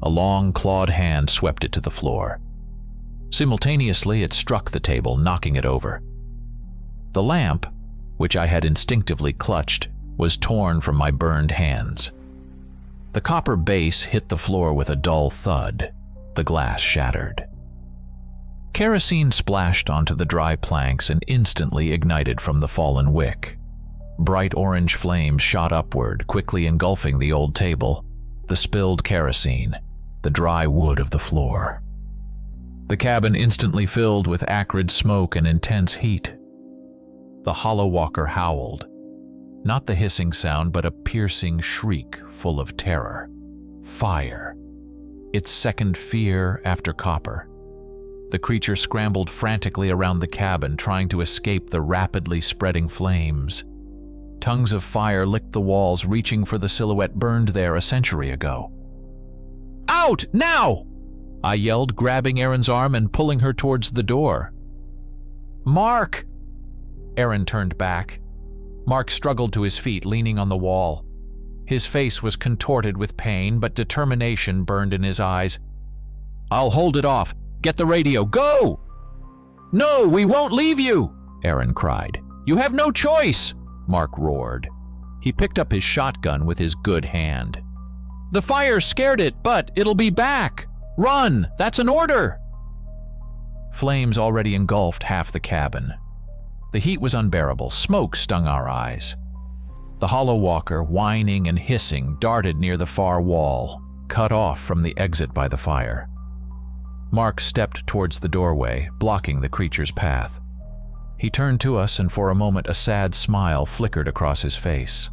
[SPEAKER 1] A long, clawed hand swept it to the floor. Simultaneously, it struck the table, knocking it over. The lamp, which I had instinctively clutched, was torn from my burned hands. The copper base hit the floor with a dull thud. The glass shattered. Kerosene splashed onto the dry planks and instantly ignited from the fallen wick. Bright orange flames shot upward, quickly engulfing the old table, the spilled kerosene, the dry wood of the floor. The cabin instantly filled with acrid smoke and intense heat. The hollow walker howled, not the hissing sound, but a piercing shriek full of terror. Fire. Its second fear after copper. The creature scrambled frantically around the cabin, trying to escape the rapidly spreading flames. Tongues of fire licked the walls, reaching for the silhouette burned there a century ago. "Out, now!" I yelled, grabbing Erin's arm and pulling her towards the door. "Mark!" Erin turned back. Mark struggled to his feet, leaning on the wall. His face was contorted with pain, but determination burned in his eyes. "I'll hold it off. Get the radio. Go!" "No, we won't leave you!" Erin cried. "You have no choice!" Mark roared. He picked up his shotgun with his good hand. "The fire scared it, but it'll be back! Run! That's an order!" Flames already engulfed half the cabin. The heat was unbearable. Smoke stung our eyes. The hollow walker, whining and hissing, darted near the far wall, cut off from the exit by the fire. Mark stepped towards the doorway, blocking the creature's path. He turned to us, and for a moment a sad smile flickered across his face.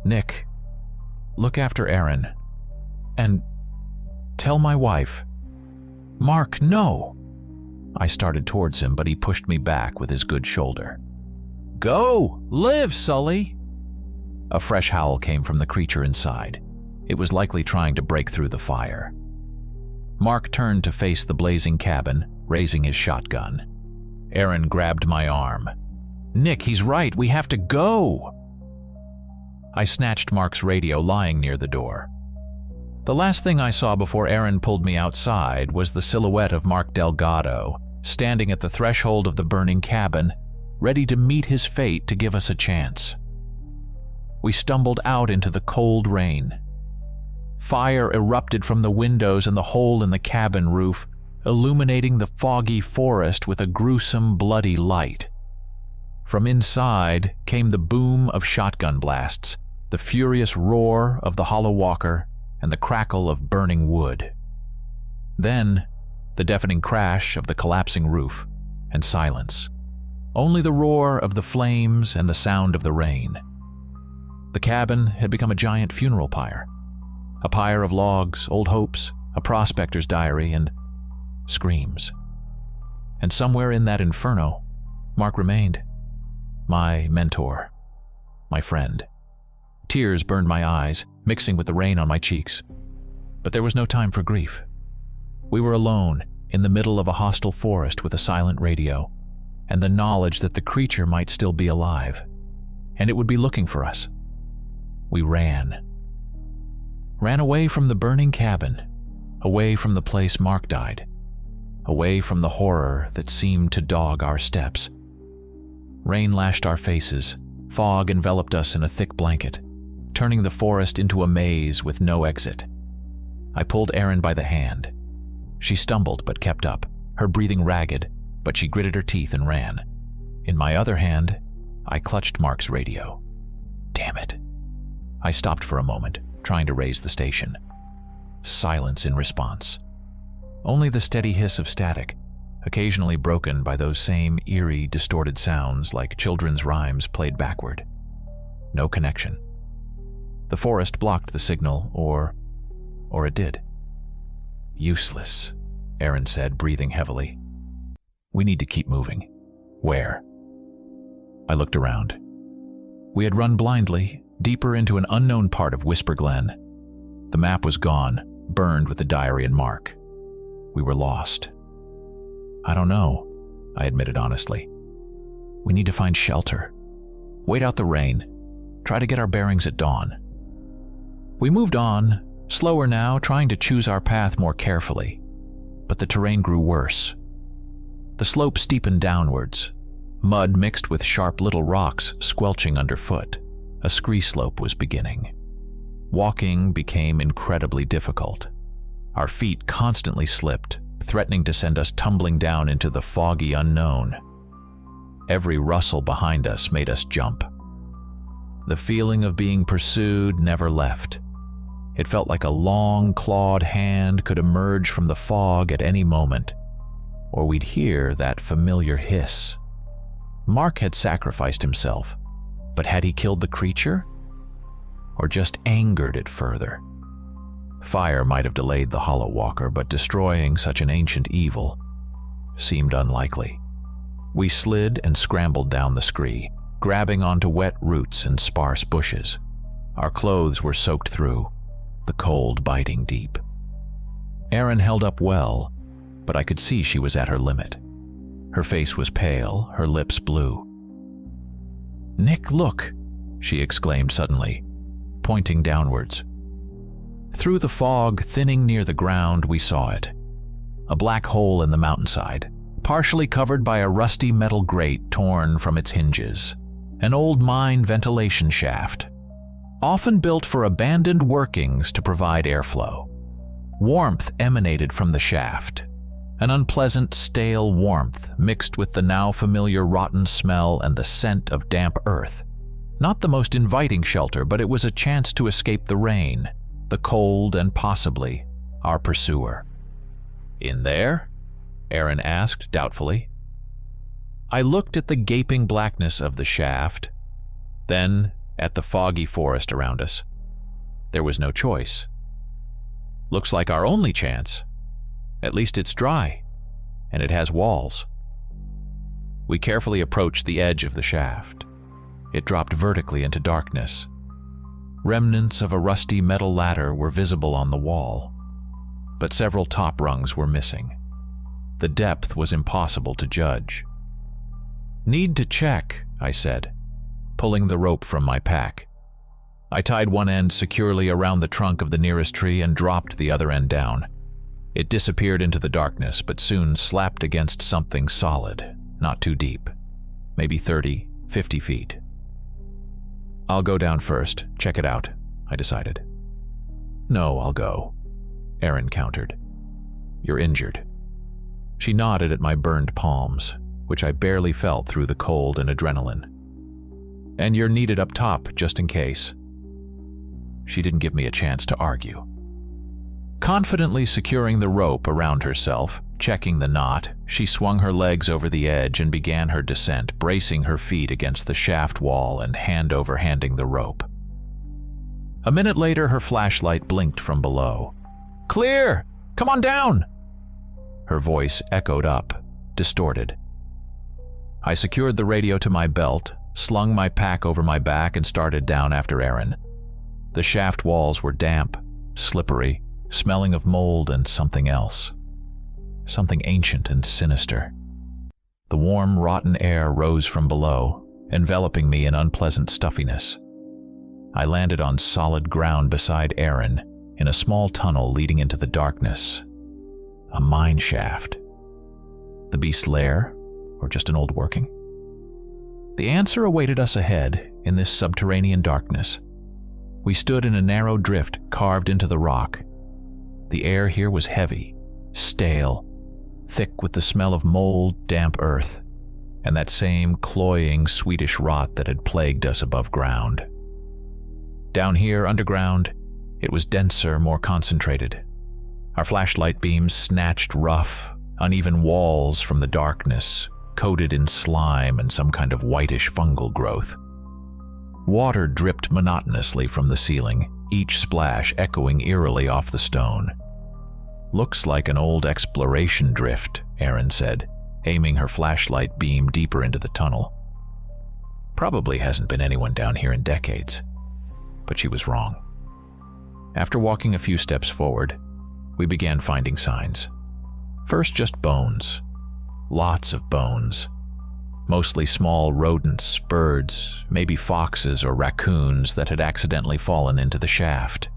[SPEAKER 1] "Nick, look after Erin. And tell my wife." "Mark, no!" I started towards him, but he pushed me back with his good shoulder. "Go! Live, Sully!" A fresh howl came from the creature inside. It was likely trying to break through the fire. Mark turned to face the blazing cabin, raising his shotgun. Erin grabbed my arm. "Nick, he's right. We have to go!" I snatched Mark's radio lying near the door. The last thing I saw before Erin pulled me outside was the silhouette of Mark Delgado, standing at the threshold of the burning cabin, ready to meet his fate to give us a chance. We stumbled out into the cold rain. Fire erupted from the windows and the hole in the cabin roof, illuminating the foggy forest with a gruesome, bloody light. From inside came the boom of shotgun blasts, the furious roar of the hollow walker, and the crackle of burning wood. Then, the deafening crash of the collapsing roof, and silence. Only the roar of the flames and the sound of the rain. The cabin had become a giant funeral pyre. A pyre of logs, old hopes, a prospector's diary, and screams. And somewhere in that inferno, Mark remained. My mentor. My friend. Tears burned my eyes, mixing with the rain on my cheeks. But there was no time for grief. We were alone, in the middle of a hostile forest with a silent radio, and the knowledge that the creature might still be alive, and it would be looking for us. We ran. Ran away from the burning cabin, away from the place Mark died, away from the horror that seemed to dog our steps. Rain lashed our faces, fog enveloped us in a thick blanket, turning the forest into a maze with no exit. I pulled Erin by the hand. She stumbled but kept up, her breathing ragged, but she gritted her teeth and ran. In my other hand, I clutched Mark's radio. Damn it. I stopped for a moment, trying to raise the station. Silence in response. Only the steady hiss of static, occasionally broken by those same eerie, distorted sounds like children's rhymes played backward. No connection. The forest blocked the signal, or it did. Useless, Erin said, breathing heavily. We need to keep moving. Where? I looked around. We had run blindly, deeper into an unknown part of Whisper Glen. The map was gone, burned with the diary and Mark. We were lost. I don't know, I admitted honestly. We need to find shelter. Wait out the rain. Try to get our bearings at dawn. We moved on, slower now, trying to choose our path more carefully. But the terrain grew worse. The slope steepened downwards. Mud mixed with sharp little rocks squelching underfoot. A scree slope was beginning. Walking became incredibly difficult. Our feet constantly slipped, threatening to send us tumbling down into the foggy unknown. Every rustle behind us made us jump. The feeling of being pursued never left. It felt like a long, clawed hand could emerge from the fog at any moment, or we'd hear that familiar hiss. Mark had sacrificed himself, but had he killed the creature? Or just angered it further? Fire might have delayed the Hollow Walker, but destroying such an ancient evil seemed unlikely. We slid and scrambled down the scree, grabbing onto wet roots and sparse bushes. Our clothes were soaked through, the cold biting deep. Erin held up well, but I could see she was at her limit. Her face was pale, her lips blue. "Nick, look!" she exclaimed suddenly, pointing downwards. Through the fog thinning near the ground, we saw it. A black hole in the mountainside, partially covered by a rusty metal grate torn from its hinges. An old mine ventilation shaft, often built for abandoned workings to provide airflow. Warmth emanated from the shaft, an unpleasant, stale warmth mixed with the now familiar rotten smell and the scent of damp earth. Not the most inviting shelter, but it was a chance to escape the rain, the cold, and possibly our pursuer. "In there?" Aaron asked doubtfully. I looked at the gaping blackness of the shaft, then at the foggy forest around us. There was no choice. "Looks like our only chance. At least it's dry, and it has walls." We carefully approached the edge of the shaft. It dropped vertically into darkness. Remnants of a rusty metal ladder were visible on the wall, but several top rungs were missing. The depth was impossible to judge. "Need to check," I said, pulling the rope from my pack. I tied one end securely around the trunk of the nearest tree and dropped the other end down. It disappeared into the darkness, but soon slapped against something solid, not too deep, maybe 30, 50 feet. "I'll go down first, check it out," I decided. "No, I'll go," Aaron countered. "You're injured." She nodded at my burned palms, which I barely felt through the cold and adrenaline. "And you're needed up top, just in case." She didn't give me a chance to argue. Confidently securing the rope around herself, checking the knot, she swung her legs over the edge and began her descent, bracing her feet against the shaft wall and hand-over-handing the rope. A minute later, her flashlight blinked from below. "Clear! Come on down!" Her voice echoed up, distorted. I secured the radio to my belt, slung my pack over my back, and started down after Aaron. The shaft walls were damp, slippery, smelling of mold and something else. Something ancient and sinister. The warm, rotten air rose from below, enveloping me in unpleasant stuffiness. I landed on solid ground beside Aaron, in a small tunnel leading into the darkness. A mine shaft. The beast's lair, or just an old working? The answer awaited us ahead in this subterranean darkness. We stood in a narrow drift carved into the rock. The air here was heavy, stale, thick with the smell of mold, damp earth, and that same cloying Swedish rot that had plagued us above ground. Down here, underground, it was denser, more concentrated. Our flashlight beams snatched rough, uneven walls from the darkness, coated in slime and some kind of whitish fungal growth. Water dripped monotonously from the ceiling, each splash echoing eerily off the stone. "Looks like an old exploration drift," Aaron said, aiming her flashlight beam deeper into the tunnel. "Probably hasn't been anyone down here in decades." But she was wrong. After walking a few steps forward, we began finding signs. First, just bones. Lots of bones. Mostly small rodents, birds, maybe foxes or raccoons that had accidentally fallen into the shaft.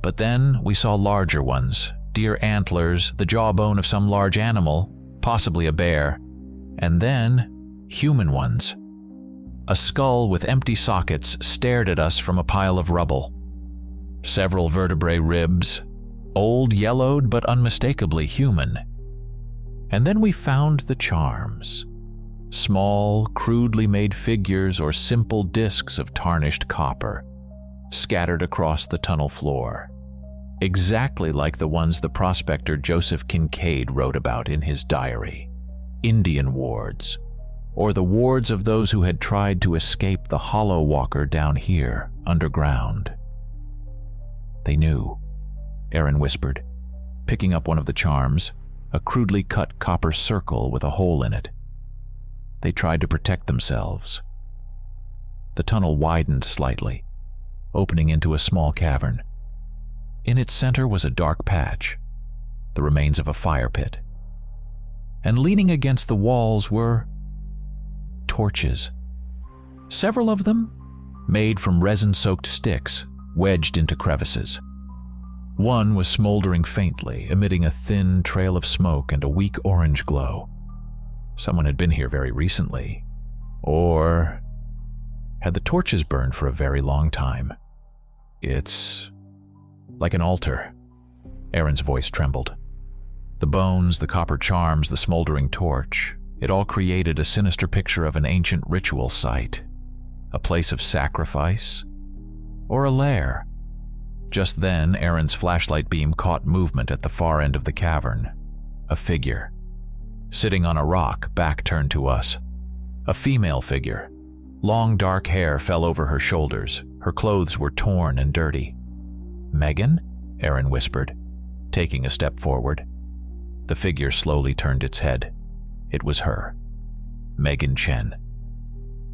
[SPEAKER 1] But then we saw larger ones, deer antlers, the jawbone of some large animal, possibly a bear, and then human ones. A skull with empty sockets stared at us from a pile of rubble. Several vertebrae ribs, old, yellowed, but unmistakably human. And then we found the charms. Small, crudely made figures or simple discs of tarnished copper, scattered across the tunnel floor. Exactly like the ones the prospector Joseph Kincaid wrote about in his diary. Indian wards, or the wards of those who had tried to escape the hollow walker down here, underground. "They knew," Aaron whispered, picking up one of the charms, a crudely cut copper circle with a hole in it. "They tried to protect themselves." The tunnel widened slightly, opening into a small cavern. In its center was a dark patch, the remains of a fire pit. And leaning against the walls were torches. Several of them, made from resin-soaked sticks, wedged into crevices. One was smoldering faintly, emitting a thin trail of smoke and a weak orange glow. Someone had been here very recently. Or had the torches burned for a very long time? It's like an altar. Aaron's voice trembled. The bones, the copper charms, the smoldering torch, it all created a sinister picture of an ancient ritual site. A place of sacrifice? Or a lair? Just then, Aaron's flashlight beam caught movement at the far end of the cavern. A figure. Sitting on a rock, back turned to us. A female figure. Long dark hair fell over her shoulders. Her clothes were torn and dirty. "Megan?" Aaron whispered, taking a step forward. The figure slowly turned its head. It was her. Megan Chen.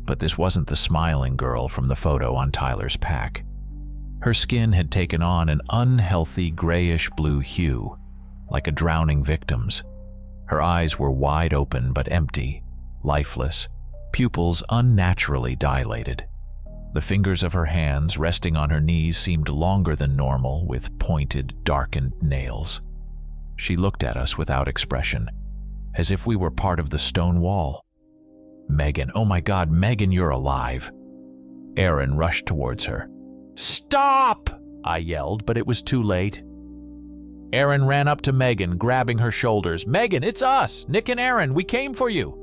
[SPEAKER 1] But this wasn't the smiling girl from the photo on Tyler's pack. Her skin had taken on an unhealthy grayish-blue hue, like a drowning victim's. Her eyes were wide open but empty, lifeless, pupils unnaturally dilated. The fingers of her hands resting on her knees seemed longer than normal, with pointed, darkened nails. She looked at us without expression, as if we were part of the stone wall. "Megan, oh my God, Megan, you're alive!" Aaron rushed towards her. "Stop!" I yelled, but it was too late. Aaron ran up to Megan, grabbing her shoulders. "Megan, it's us! Nick and Aaron, we came for you!"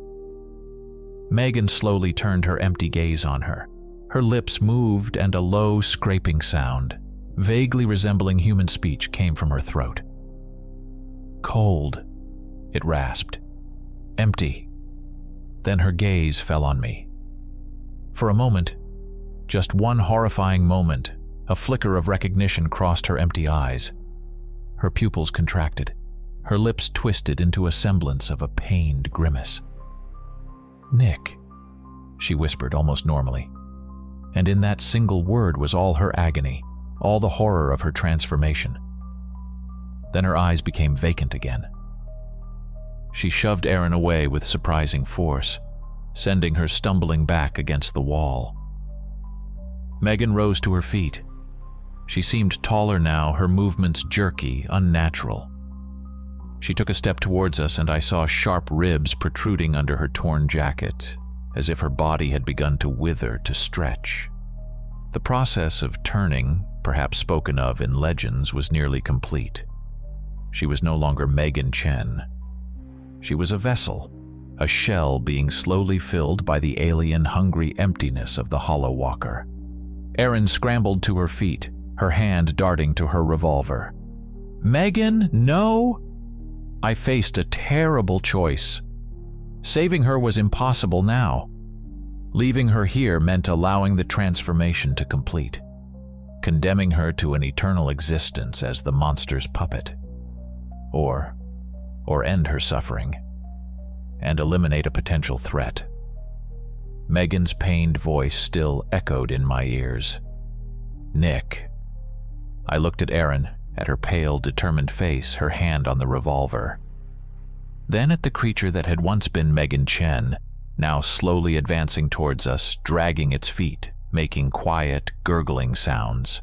[SPEAKER 1] Megan slowly turned her empty gaze on her. Her lips moved and a low, scraping sound, vaguely resembling human speech, came from her throat. "Cold," it rasped. "Empty." Then her gaze fell on me. For a moment, just one horrifying moment, a flicker of recognition crossed her empty eyes. Her pupils contracted, her lips twisted into a semblance of a pained grimace. "Nick," she whispered almost normally. And in that single word was all her agony, all the horror of her transformation. Then her eyes became vacant again. She shoved Aaron away with surprising force, sending her stumbling back against the wall. Megan rose to her feet. She seemed taller now, her movements jerky, unnatural. She took a step towards us, and I saw sharp ribs protruding under her torn jacket, as if her body had begun to wither, to stretch. The process of turning, perhaps spoken of in legends, was nearly complete. She was no longer Megan Chen. She was a vessel, a shell being slowly filled by the alien, hungry emptiness of the Hollow Walker. Aaron scrambled to her feet, her hand darting to her revolver. "Megan, no!" I faced a terrible choice. Saving her was impossible now. Leaving her here meant allowing the transformation to complete, condemning her to an eternal existence as the monster's puppet. Or end her suffering, and eliminate a potential threat. Megan's pained voice still echoed in my ears. "Nick." I looked at Aaron, at her pale, determined face, her hand on the revolver. Then at the creature that had once been Megan Chen, now slowly advancing towards us, dragging its feet, making quiet, gurgling sounds.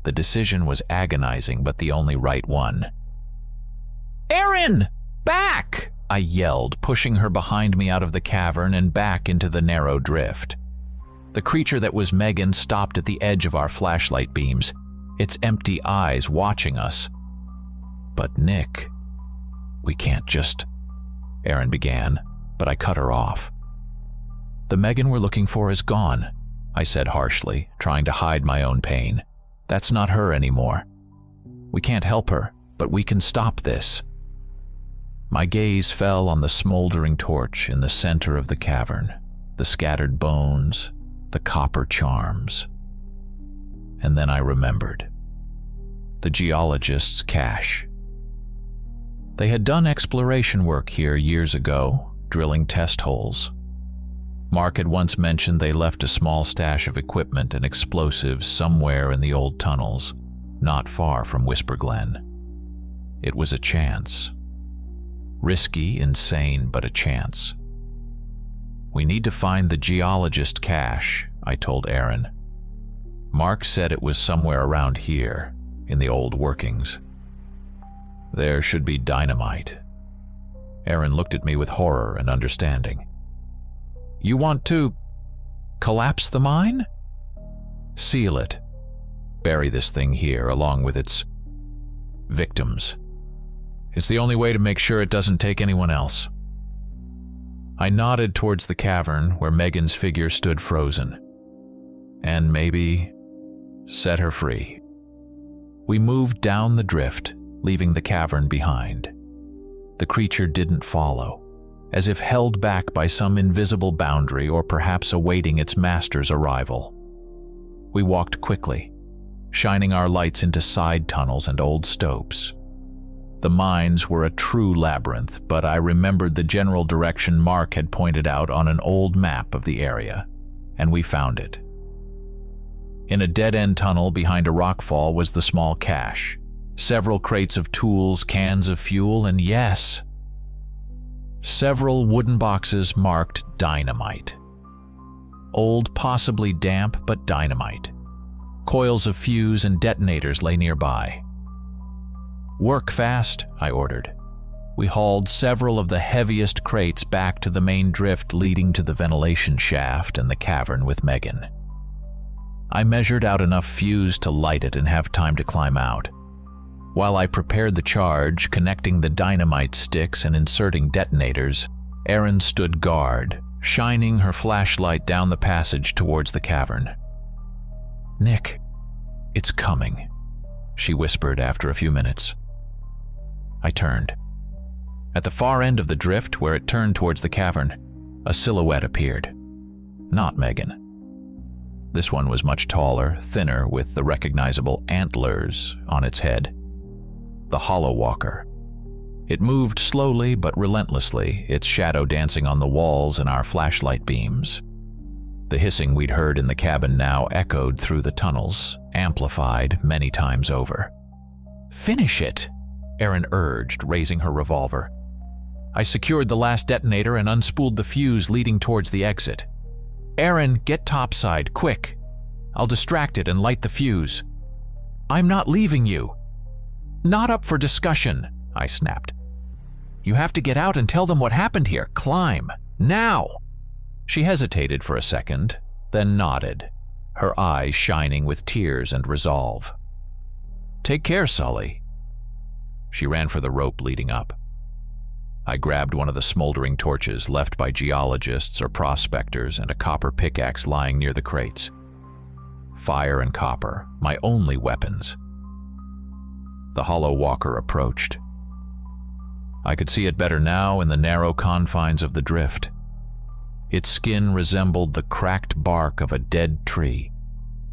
[SPEAKER 1] The decision was agonizing, but the only right one. "Aaron! Back!" I yelled, pushing her behind me out of the cavern and back into the narrow drift. The creature that was Megan stopped at the edge of our flashlight beams, its empty eyes watching us. "But Nick, we can't just..." Aaron began, but I cut her off. "The Megan we're looking for is gone," I said harshly, trying to hide my own pain. "That's not her anymore. We can't help her, but we can stop this." My gaze fell on the smoldering torch in the center of the cavern, the scattered bones, the copper charms. And then I remembered. The geologist's cache. They had done exploration work here years ago, drilling test holes. Mark had once mentioned they left a small stash of equipment and explosives somewhere in the old tunnels, not far from Whisper Glen. It was a chance. Risky, insane, but a chance. "We need to find the geologist cache," I told Aaron. "Mark said it was somewhere around here, in the old workings. There should be dynamite." Aaron looked at me with horror and understanding. You want to collapse the mine? Seal it. Bury this thing here along with its victims. It's the only way to make sure it doesn't take anyone else. I nodded towards the cavern where Megan's figure stood frozen. And maybe set her free. We moved down the drift, leaving the cavern behind. The creature didn't follow, as if held back by some invisible boundary or perhaps awaiting its master's arrival. We walked quickly, shining our lights into side tunnels and old stopes. The mines were a true labyrinth, but I remembered the general direction Mark had pointed out on an old map of the area, and we found it. In a dead-end tunnel behind a rockfall was the small cache. Several crates of tools, cans of fuel, and yes, several wooden boxes marked dynamite. Old, possibly damp, but dynamite. Coils of fuse and detonators lay nearby. Work fast, I ordered. We hauled several of the heaviest crates back to the main drift leading to the ventilation shaft and the cavern with Megan. I measured out enough fuse to light it and have time to climb out. While I prepared the charge, connecting the dynamite sticks and inserting detonators, Erin stood guard, shining her flashlight down the passage towards the cavern. "Nick, it's coming," she whispered after a few minutes. I turned. At the far end of the drift, where it turned towards the cavern, a silhouette appeared. Not Megan. This one was much taller, thinner, with the recognizable antlers on its head. The Hollow Walker. It moved slowly but relentlessly, its shadow dancing on the walls in our flashlight beams. The hissing we'd heard in the cabin now echoed through the tunnels, amplified many times over. "Finish it," Erin urged, raising her revolver. I secured the last detonator and unspooled the fuse leading towards the exit. "Erin, get topside, quick. I'll distract it and light the fuse." "I'm not leaving you." "Not up for discussion," I snapped. "You have to get out and tell them what happened here. Climb. Now!" She hesitated for a second, then nodded, her eyes shining with tears and resolve. "Take care, Sully." She ran for the rope leading up. I grabbed one of the smoldering torches left by geologists or prospectors and a copper pickaxe lying near the crates. Fire and copper, my only weapons. The Hollow Walker approached. I could see it better now in the narrow confines of the drift. Its skin resembled the cracked bark of a dead tree.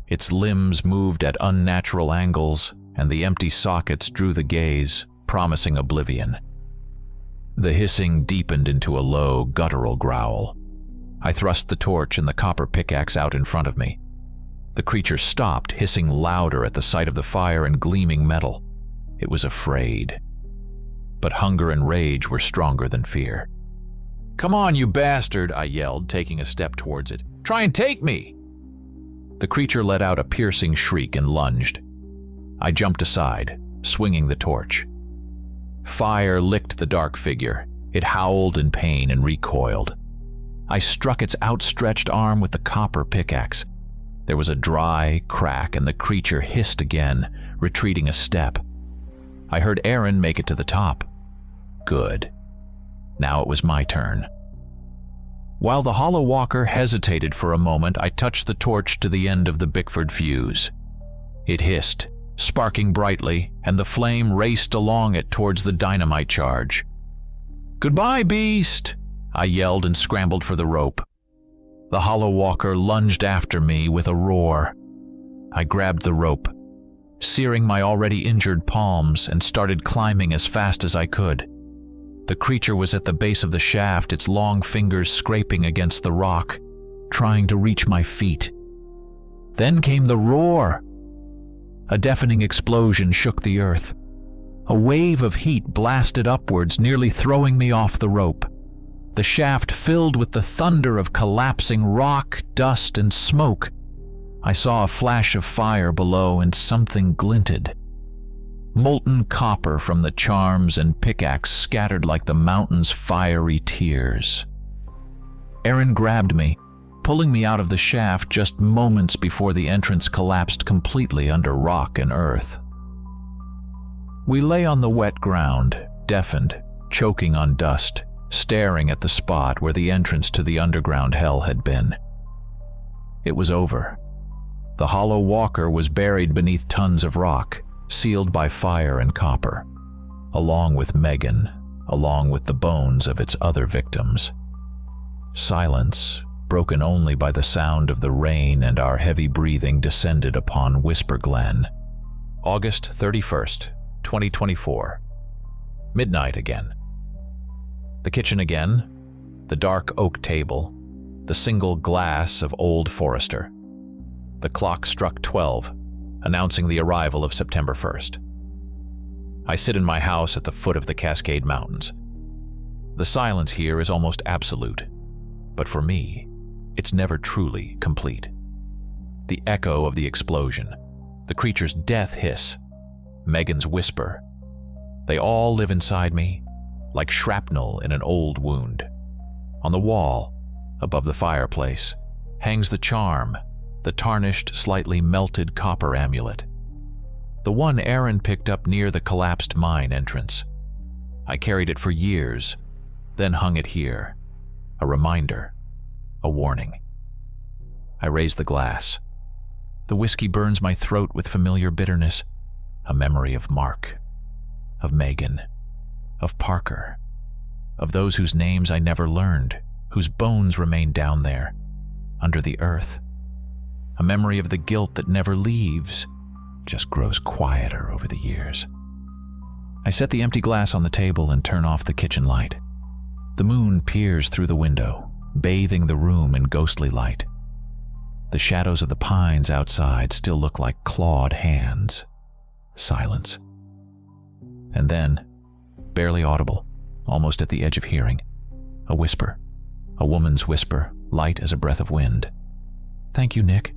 [SPEAKER 1] Its limbs moved at unnatural angles, and the empty sockets drew the gaze, promising oblivion. The hissing deepened into a low, guttural growl. I thrust the torch and the copper pickaxe out in front of me. The creature stopped, hissing louder at the sight of the fire and gleaming metal. It was afraid. But hunger and rage were stronger than fear. "Come on, you bastard," I yelled, taking a step towards it. "Try and take me!" The creature let out a piercing shriek and lunged. I jumped aside, swinging the torch. Fire licked the dark figure. It howled in pain and recoiled. I struck its outstretched arm with the copper pickaxe. There was a dry crack and the creature hissed again, retreating a step. I heard Erin make it to the top. Good. Now it was my turn. While the Hollow Walker hesitated for a moment, I touched the torch to the end of the Bickford fuse. It hissed, sparking brightly, and the flame raced along it towards the dynamite charge. "Goodbye, beast!" I yelled and scrambled for the rope. The Hollow Walker lunged after me with a roar. I grabbed the rope, searing my already injured palms, and started climbing as fast as I could. The creature was at the base of the shaft, its long fingers scraping against the rock, trying to reach my feet. Then came the roar. A deafening explosion shook the earth. A wave of heat blasted upwards, nearly throwing me off the rope. The shaft filled with the thunder of collapsing rock, dust, and smoke. I saw a flash of fire below and something glinted. molten copper from the charms and pickaxe scattered like the mountain's fiery tears. Aaron grabbed me, pulling me out of the shaft just moments before the entrance collapsed completely under rock and earth. We lay on the wet ground, deafened, choking on dust, staring at the spot where the entrance to the underground hell had been. It was over. The hollow walker was buried beneath tons of rock, sealed by fire and copper, along with Megan, along with the bones of its other victims. Silence, broken only by the sound of the rain and our heavy breathing, descended upon Whisper Glen. August 31st, 2024. Midnight again. The kitchen again, the dark oak table, the single glass of Old Forester. The clock struck 12, announcing the arrival of September 1st. I sit in my house at the foot of the Cascade Mountains. The silence here is almost absolute, but for me, it's never truly complete. The echo of the explosion, the creature's death hiss, Megan's whisper, they all live inside me, like shrapnel in an old wound. On the wall, above the fireplace, hangs the charm, the tarnished, slightly melted copper amulet. The one Aaron picked up near the collapsed mine entrance. I carried it for years, then hung it here. A reminder, a warning. I raise the glass. The whiskey burns my throat with familiar bitterness, a memory of Mark, of Megan, of Parker, of those whose names I never learned, whose bones remain down there, under the earth. A memory of the guilt that never leaves, just grows quieter over the years. I set the empty glass on the table and turn off the kitchen light. The moon peers through the window, bathing the room in ghostly light. The shadows of the pines outside still look like clawed hands. Silence. And then, barely audible, almost at the edge of hearing, a whisper, a woman's whisper, light as a breath of wind. "Thank you, Nick."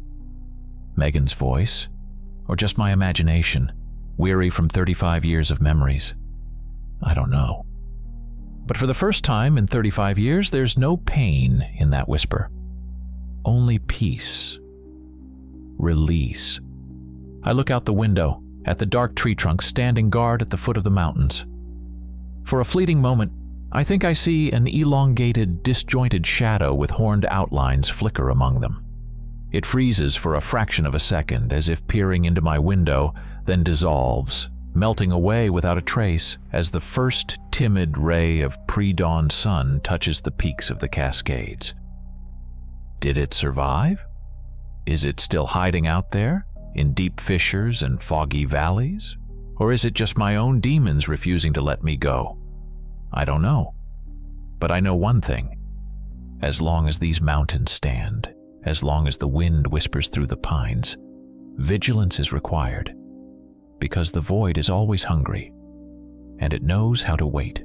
[SPEAKER 1] Megan's voice, or just my imagination, weary from 35 years of memories? I don't know. But for the first time in 35 years, there's no pain in that whisper. Only peace. Release. I look out the window, at the dark tree trunks standing guard at the foot of the mountains. For a fleeting moment, I think I see an elongated, disjointed shadow with horned outlines flicker among them. It freezes for a fraction of a second, as if peering into my window, then dissolves, melting away without a trace as the first timid ray of pre-dawn sun touches the peaks of the Cascades. Did it survive? Is it still hiding out there, in deep fissures and foggy valleys? Or is it just my own demons refusing to let me go? I don't know. But I know one thing. As long as these mountains stand, as long as the wind whispers through the pines, vigilance is required, because the void is always hungry, and it knows how to wait.